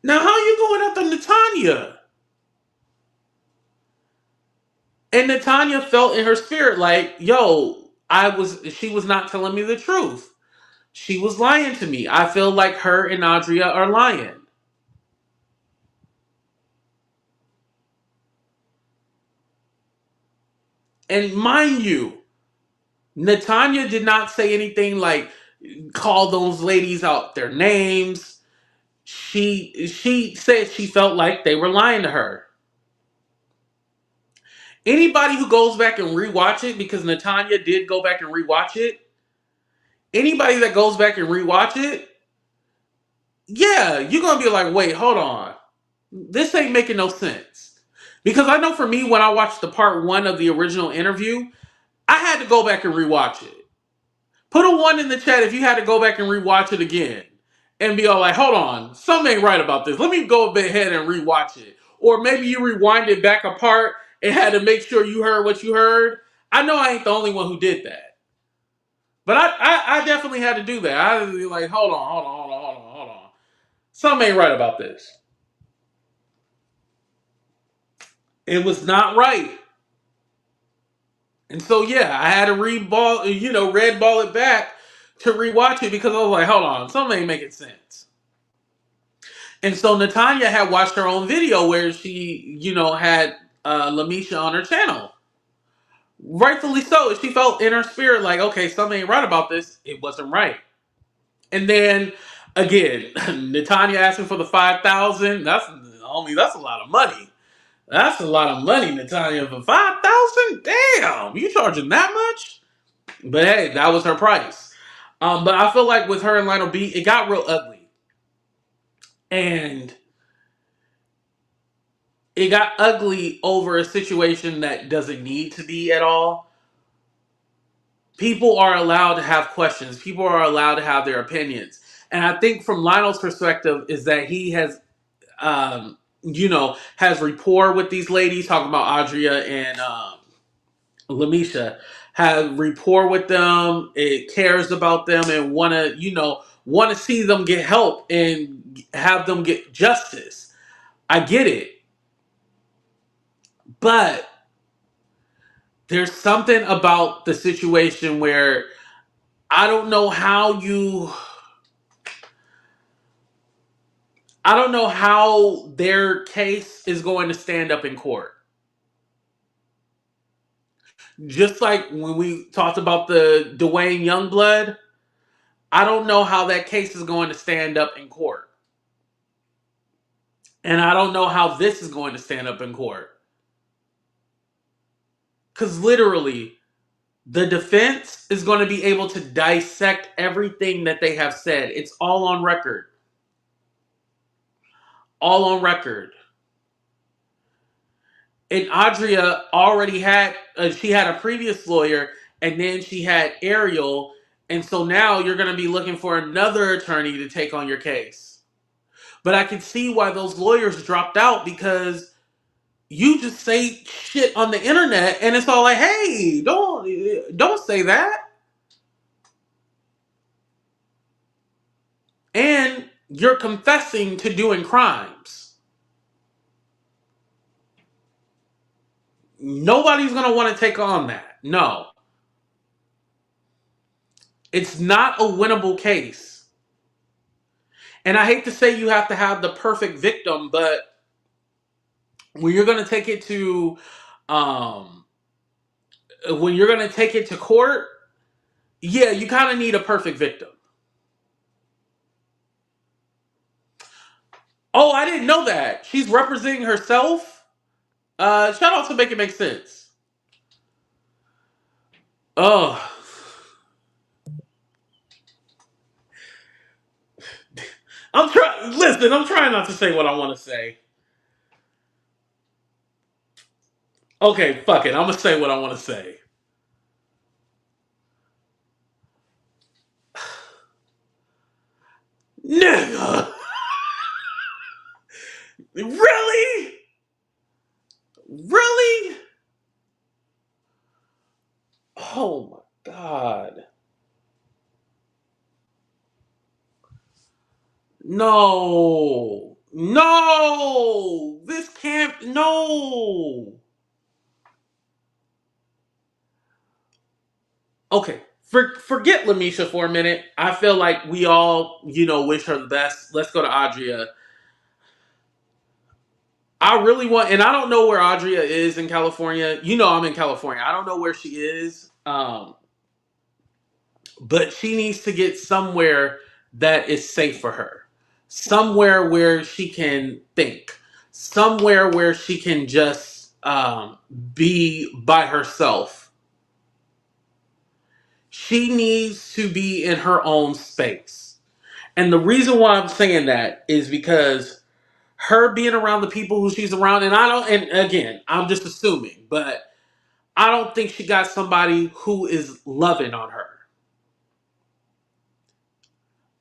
Now, how you going after Natanya? And Natanya felt in her spirit like, yo, she was not telling me the truth. She was lying to me. I feel like her and Adria are lying. And mind you, Natanya did not say anything like call those ladies out their names. She said she felt like they were lying to her. Anybody who goes back and rewatch it, because Natanya did go back and rewatch it, anybody that goes back and rewatch it, yeah, you're going to be like, wait, hold on. This ain't making no sense. Because I know for me, when I watched the part 1 of the original interview, I had to go back and rewatch it. Put a 1 in the chat if you had to go back and rewatch it again. And be all like, hold on, something ain't right about this. Let me go ahead and rewatch it. Or maybe you rewind it back apart and had to make sure you heard what you heard. I know I ain't the only one who did that. But I definitely had to do that. I had to be like, hold on. Something ain't right about this. It was not right. And so, yeah, I had to red ball it back to rewatch it, because I was like, hold on, something ain't making sense. And so Natanya had watched her own video where she, had LaMesha on her channel. Rightfully so. She felt in her spirit like, okay, something ain't right about this. It wasn't right. And then, again, Natanya asking for the 5,000. That's a lot of money. That's a lot of money, Natanya, for 5,000. Damn, you charging that much? But hey, that was her price. But I feel like with her and Lionel B, it got real ugly, and it got ugly over a situation that doesn't need to be at all. People are allowed to have questions. People are allowed to have their opinions. And I think from Lionel's perspective is that he has, has rapport with these ladies, talking about Adria and LaMesha, have rapport with them, it cares about them, and want to see them get help and have them get justice. I get it. But there's something about the situation where I don't know how their case is going to stand up in court. Just like when we talked about the Dwayne Youngblood, I don't know how that case is going to stand up in court. And I don't know how this is going to stand up in court. Because literally, the defense is going to be able to dissect everything that they have said. It's all on record. all on record. And Adria already had, she had a previous lawyer, and then she had Ariel, and so now you're going to be looking for another attorney to take on your case. But I can see why those lawyers dropped out, because you just say shit on the internet, and it's all like, hey, don't say that. And you're confessing to doing crimes. Nobody's going to want to take on that. No. It's not a winnable case. And I hate to say you have to have the perfect victim, but when you're going to take it to, when you're going to take it to court, yeah, you kind of need a perfect victim. Oh, I didn't know that. She's representing herself. Shout out to Make It Make Sense. Oh. I'm trying not to say what I want to say. Okay, fuck it. I'm gonna say what I want to say. Nigga. Really? Really? Oh my god. No. No. This can't. No. Okay. Forget LaMesha for a minute. I feel like we all, wish her the best. Let's go to Adria. I really want, and I don't know where Adria is in California. I'm in California. I don't know where she is. But she needs to get somewhere that is safe for her. Somewhere where she can think. Somewhere where she can just be by herself. She needs to be in her own space. And the reason why I'm saying that is because her being around the people who she's around, and again, I'm just assuming, but I don't think she got somebody who is loving on her.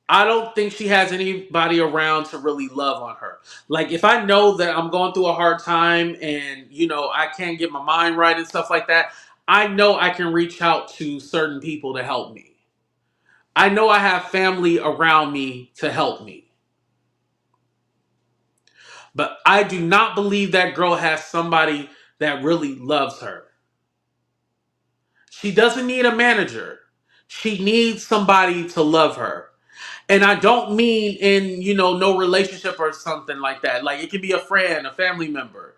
I don't think she has anybody around to really love on her. Like, if I know that I'm going through a hard time and, I can't get my mind right and stuff like that, I know I can reach out to certain people to help me. I know I have family around me to help me. But I do not believe that girl has somebody that really loves her. She doesn't need a manager. She needs somebody to love her. And I don't mean in, no relationship or something like that. Like, it can be a friend, a family member.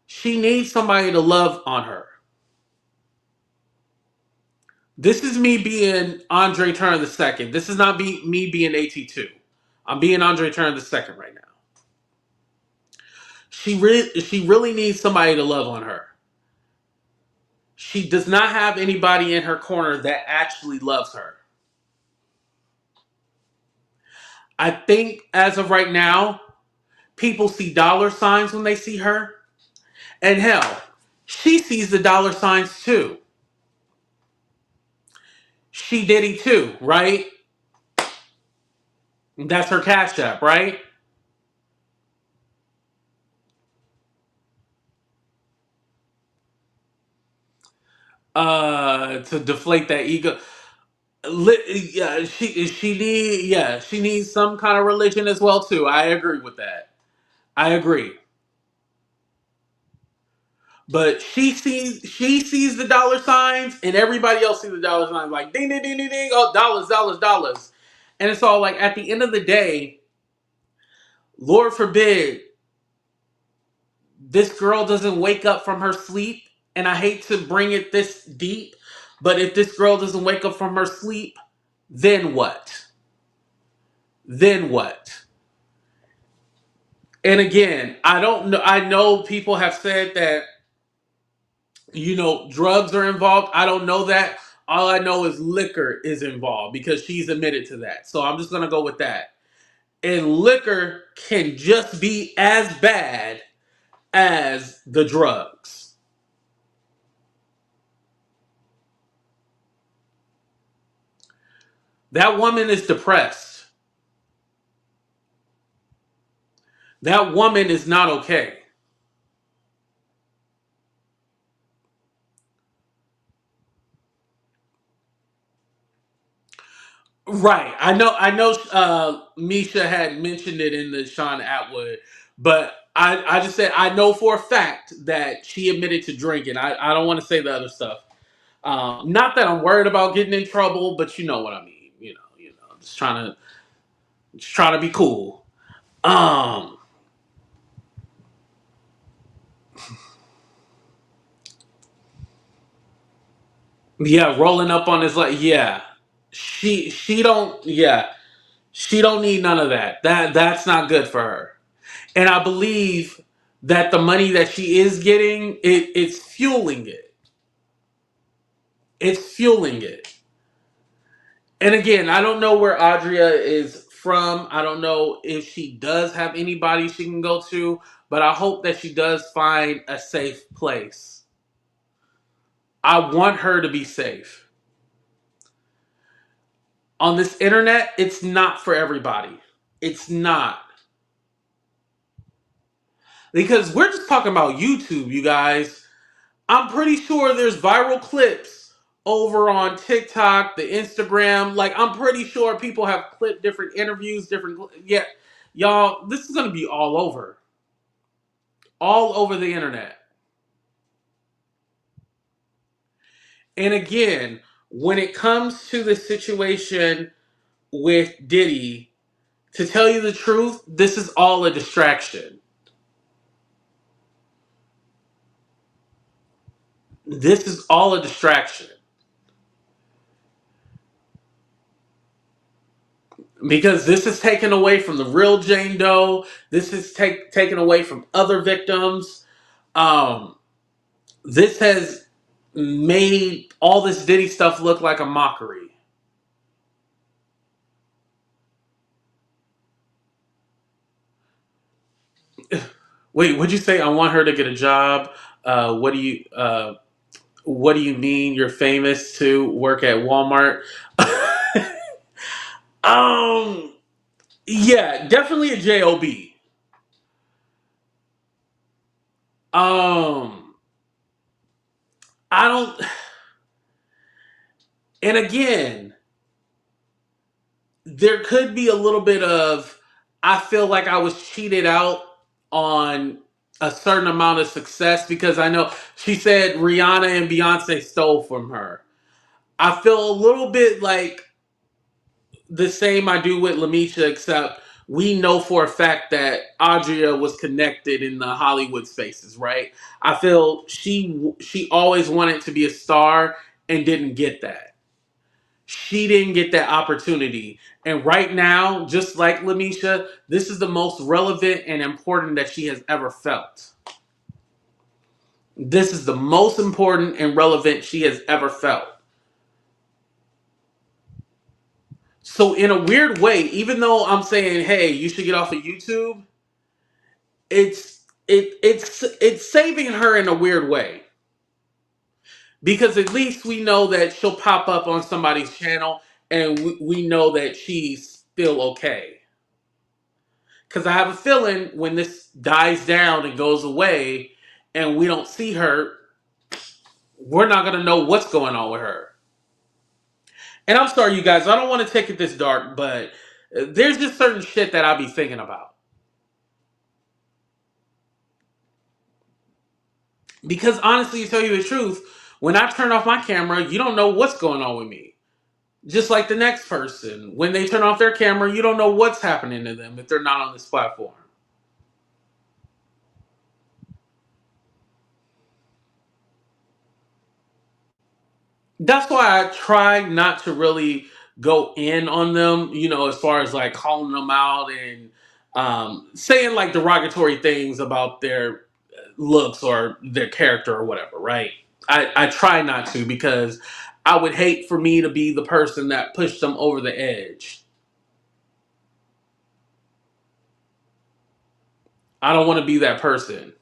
She needs somebody to love on her. This is me being Andre Turner II. This is not me being AT2. I'm being Andre Turner II right now. She really needs somebody to love on her. She does not have anybody in her corner that actually loves her. I think as of right now, people see dollar signs when they see her. And hell, she sees the dollar signs too. She Diddy too, right? That's her Cash App, right? To deflate that ego. Yeah, she needs some kind of religion as well too. I agree with that. I agree. But she sees the dollar signs, and everybody else sees the dollar signs like ding ding ding ding ding. Oh, dollars, dollars, dollars. And it's all like, at the end of the day, Lord forbid this girl doesn't wake up from her sleep. And I hate to bring it this deep, but if this girl doesn't wake up from her sleep, then what? Then what? And again, I don't know. I know people have said that, drugs are involved. I don't know that. All I know is liquor is involved because she's admitted to that. So I'm just going to go with that. And liquor can just be as bad as the drugs. That woman is depressed. That woman is not okay. Right. I know Misha had mentioned it in the Sean Atwood, but I just said I know for a fact that she admitted to drinking. I don't want to say the other stuff. Not that I'm worried about getting in trouble, but you know what I mean. Just trying to be cool. Um, yeah, rolling up on his like, yeah, she don't need none of that. That's not good for her. And I believe that the money that she is getting, it's fueling it. It's fueling it. And again, I don't know where Adria is from. I don't know if she does have anybody she can go to, but I hope that she does find a safe place. I want her to be safe. On this internet, it's not for everybody. It's not. Because we're just talking about YouTube, you guys. I'm pretty sure there's viral clips over on TikTok, the Instagram. Like, I'm pretty sure people have clipped different interviews, yeah, y'all, this is going to be all over the internet. And again, when it comes to the situation with Diddy, to tell you the truth, this is all a distraction. This is all a distraction. Because this is taken away from the real Jane Doe. This is taken away from other victims. Um, this has made all this Diddy stuff look like a mockery. Wait, would you say I want her to get a job? What do you mean you're famous to work at Walmart? um, yeah, definitely a job. Um, I don't. And again, there could be a little bit of I feel like I was cheated out on a certain amount of success because I know she said Rihanna and Beyonce stole from her. I feel a little bit like the same I do with LaMesha, except we know for a fact that Adria was connected in the Hollywood spaces, right? I feel she always wanted to be a star and didn't get that. She didn't get that opportunity. And right now, just like LaMesha, this is the most relevant and important that she has ever felt. This is the most important and relevant she has ever felt. So in a weird way, even though I'm saying, hey, you should get off of YouTube, it's saving her in a weird way. Because at least we know that she'll pop up on somebody's channel and we know that she's still okay. Because I have a feeling when this dies down and goes away and we don't see her, we're not going to know what's going on with her. And I'm sorry, you guys, I don't want to take it this dark, but there's just certain shit that I be thinking about. Because honestly, to tell you the truth, when I turn off my camera, you don't know what's going on with me. Just like the next person. When they turn off their camera, you don't know what's happening to them if they're not on this platform. That's why I try not to really go in on them, as far as like calling them out and saying like derogatory things about their looks or their character or whatever, right? I try not to because I would hate for me to be the person that pushed them over the edge. I don't want to be that person.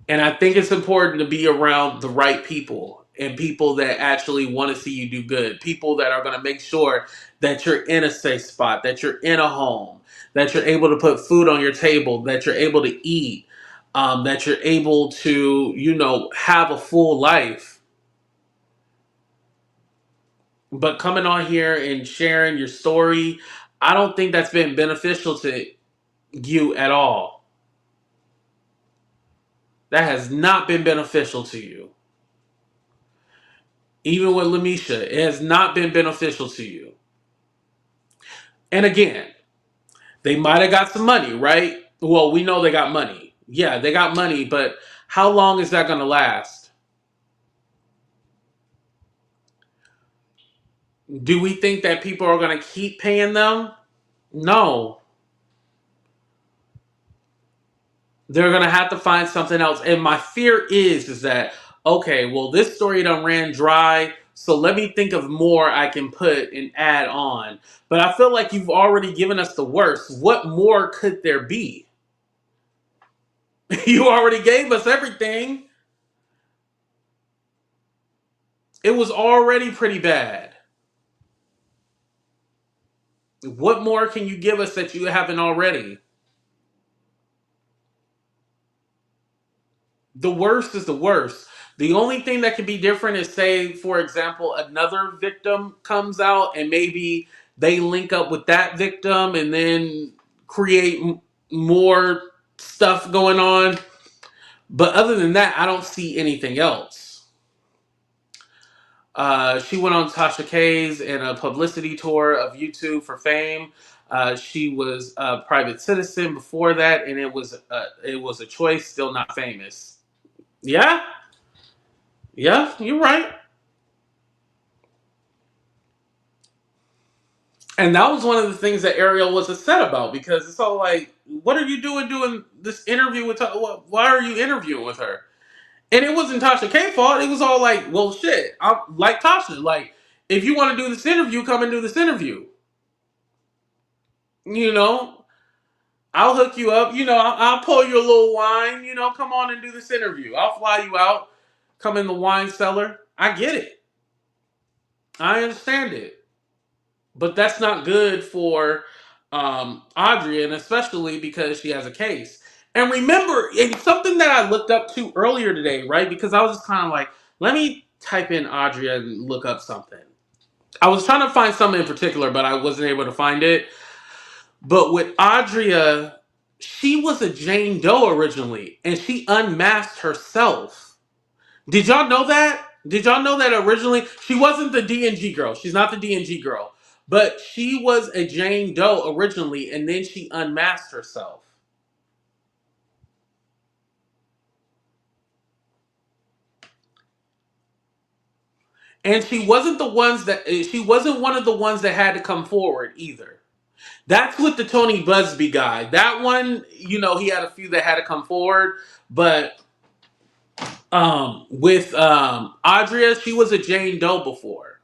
And I think it's important to be around the right people and people that actually want to see you do good. People that are going to make sure that you're in a safe spot, that you're in a home, that you're able to put food on your table, that you're able to eat, that you're able to, have a full life. But coming on here and sharing your story, I don't think that's been beneficial to you at all. That has not been beneficial to you. Even with LaMesha, it has not been beneficial to you. And again, they might have got some money, right? Well, we know they got money. Yeah, they got money, but how long is that going to last? Do we think that people are going to keep paying them? No. They're going to have to find something else. And my fear is that, okay, well, this story done ran dry, so let me think of more I can put and add on. But I feel like you've already given us the worst. What more could there be? You already gave us everything. It was already pretty bad. What more can you give us that you haven't already? The worst is the worst. The only thing that could be different is, say, for example, another victim comes out and maybe they link up with that victim and then create more stuff going on. But other than that, I don't see anything else. She went on Tasha K's in a publicity tour of YouTube for fame. She was a private citizen before that, and it was a choice, still not famous. Yeah, yeah, you're right. And that was one of the things that Ariel was upset about, because it's all like, what are you doing this interview with? Why are you interviewing with her? And it wasn't Tasha K's fault. It was all like, well, shit. I'm like Tasha. Like, if you want to do this interview, come and do this interview. You know, I'll hook you up. I'll pour you a little wine. Come on and do this interview. I'll fly you out. Come in the wine cellar. I get it. I understand it. But that's not good for Adria, and especially because she has a case. And remember, it's something that I looked up to earlier today, right? Because I was just kind of like, let me type in Adria and look up something. I was trying to find something in particular, but I wasn't able to find it. But with Adria, she was a Jane Doe originally, and she unmasked herself. Did y'all know that? Did y'all know that originally she wasn't the DNG girl? She's not the DNG girl, but she was a Jane Doe originally, and then she unmasked herself. And she wasn't one of the ones that had to come forward either. That's with the Tony Busby guy. That one, he had a few that had to come forward, but with Adria, she was a Jane Doe before.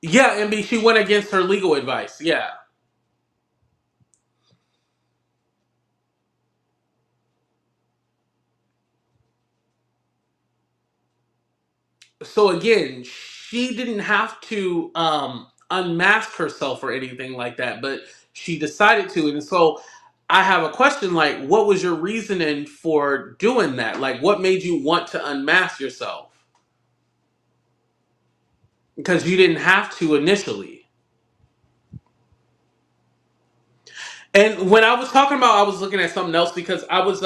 Yeah, and she went against her legal advice. Yeah. So again, she didn't have to unmask herself or anything like that, but she decided to. And so I have a question, like, what was your reasoning for doing that? Like, what made you want to unmask yourself? Because you didn't have to initially. And when I was talking about, I was looking at something else, because I was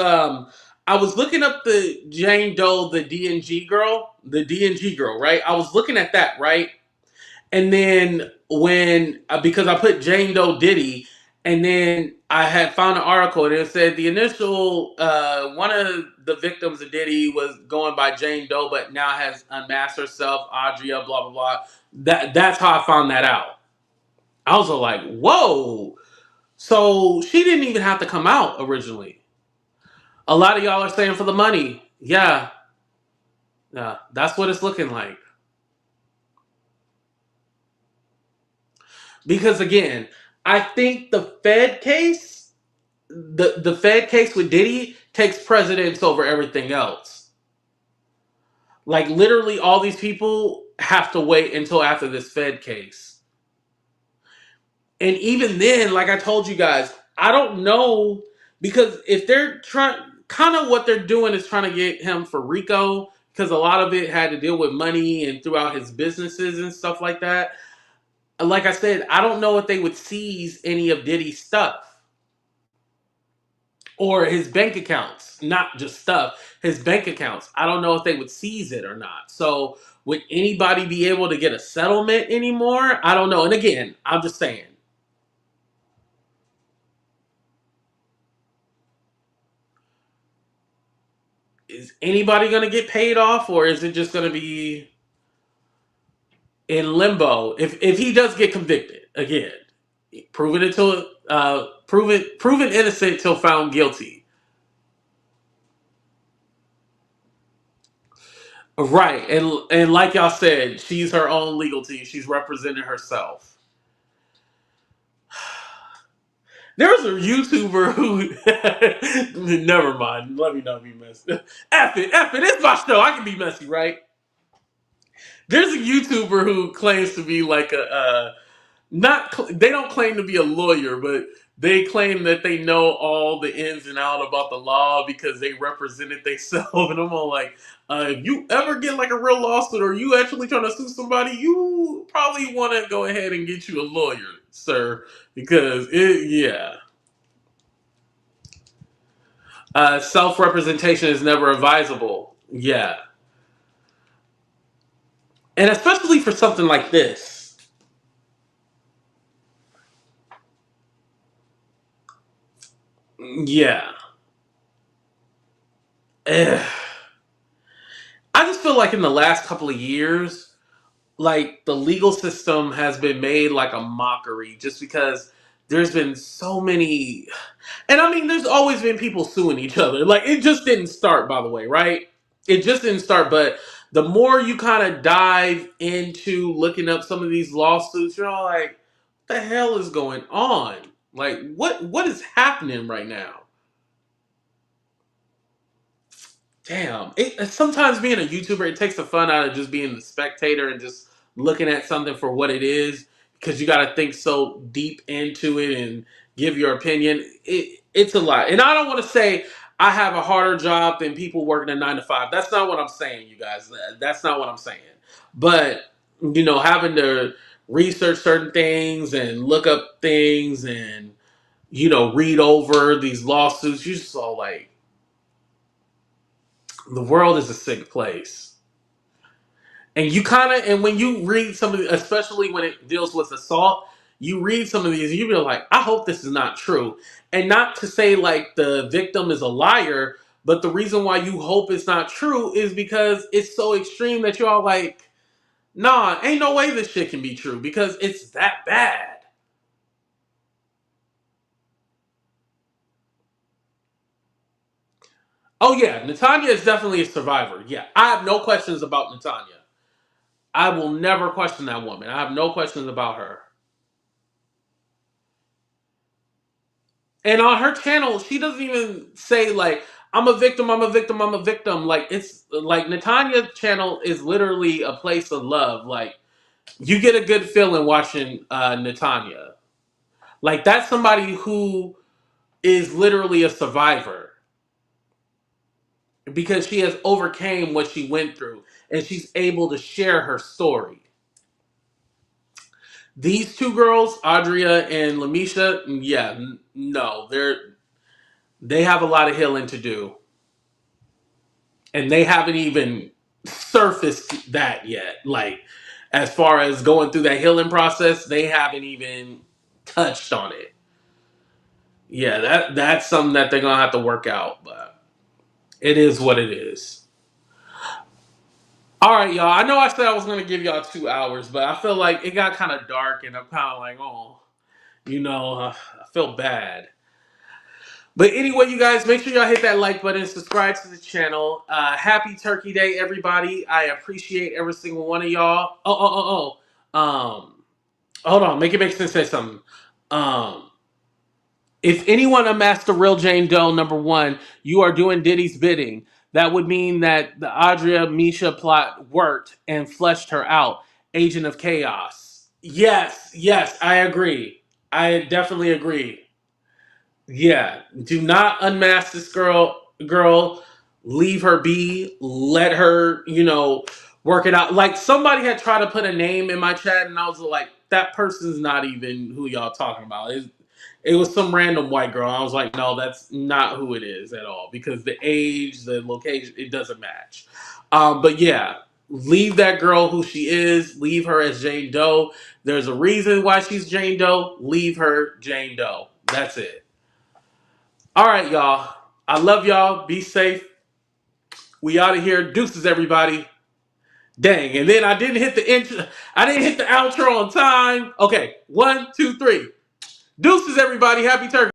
looking up the Jane Doe, the DNG girl, right? I was looking at that, right? And then because I put Jane Doe Diddy, and then I had found an article and it said the initial one of the victims of Diddy was going by Jane Doe, but now has unmasked herself, Adria, blah blah blah. That's how I found that out. I was like, whoa. So she didn't even have to come out originally. A lot of y'all are saying for the money. Yeah. Yeah. That's what it's looking like. Because again, I think the Fed case, the Fed case with Diddy takes precedence over everything else. Like literally, all these people have to wait until after this Fed case, and even then, like I told you guys, I don't know because if they're trying, kind of what they're doing is trying to get him for RICO because a lot of it had to deal with money and throughout his businesses and stuff like that. Like I said, I don't know if they would seize any of Diddy's stuff or his bank accounts, not just stuff, his bank accounts. I don't know if they would seize it or not. So, would anybody be able to get a settlement anymore? I don't know. And again, I'm just saying. Is anybody going to get paid off or is it just going to be in limbo if he does get convicted again? Proven until proven innocent till found guilty. Right, and like y'all said, she's her own legal team. She's representing herself. There was a YouTuber who. Never mind. Let me not be messy. F it. It's my show. I can be messy, right? There's a YouTuber who claims to be like not. They don't claim to be a lawyer, but they claim that they know all the ins and out about the law because they represented themselves. And I'm all like, if you ever get like a real lawsuit or you actually trying to sue somebody, you probably want to go ahead and get you a lawyer, sir, because yeah. Self-representation is never advisable. Yeah. And especially for something like this. Yeah. Ugh. I just feel like in the last couple of years, like the legal system has been made like a mockery just because there's been so many. And I mean, there's always been people suing each other. Like, it just didn't start, by the way, right? It just didn't start. But the more you kind of dive into looking up some of these lawsuits, you're all like, what the hell is going on? Like, what is happening right now? Damn. Sometimes being a YouTuber, it takes the fun out of just being the spectator and just looking at something for what it is because you got to think so deep into it and give your opinion. It's a lot. And I don't want to say I have a harder job than people working a 9 to 5. That's not what I'm saying, you guys. That's not what I'm saying. But, having to research certain things and look up things and, read over these lawsuits, you just all like, the world is a sick place. And and when you read some of especially when it deals with assault, you read some of these, you be like, I hope this is not true. And not to say like the victim is a liar, but the reason why you hope it's not true is because it's so extreme that you're all like, nah, ain't no way this shit can be true because it's that bad. Oh yeah, Natanya is definitely a survivor. Yeah, I have no questions about Natanya. I will never question that woman. I have no questions about her. And on her channel, she doesn't even say like, I'm a victim, I'm a victim, I'm a victim. Like, it's like Natanya's channel is literally a place of love. Like, you get a good feeling watching Natanya. Like, that's somebody who is literally a survivor because she has overcame what she went through and she's able to share her story. These two girls, Adria and LaMesha, yeah, no, they have a lot of healing to do. And they haven't even surfaced that yet. Like, as far as going through that healing process, they haven't even touched on it. Yeah, that's something that they're gonna have to work out, but it is what it is. All right, y'all. I know I said I was gonna give y'all 2 hours, but I feel like it got kind of dark, and I'm kind of like, oh, I feel bad. But anyway, you guys, make sure y'all hit that like button, subscribe to the channel. Happy Turkey Day, everybody. I appreciate every single one of y'all. Oh. Hold on, make it make sense. Say something. Um, if anyone amassed the real Jane Doe, number one, you are doing Diddy's bidding. That would mean that the Adria Misha plot worked and fleshed her out. Agent of Chaos. Yes, yes, I agree. I definitely agree. Yeah, do not unmask this girl, leave her be, let her, work it out. Like somebody had tried to put a name in my chat and I was like, that person's not even who y'all talking about. It was some random white girl. I was like, no, that's not who it is at all because the age, the location, it doesn't match. But yeah, leave that girl who she is, leave her as Jane Doe. There's a reason why she's Jane Doe. Leave her Jane Doe. That's it. All right, y'all. I love y'all. Be safe. We out of here. Deuces, everybody. Dang. And then I didn't hit the intro. I didn't hit the outro on time. Okay. 1, 2, 3. Deuces, everybody. Happy turkey.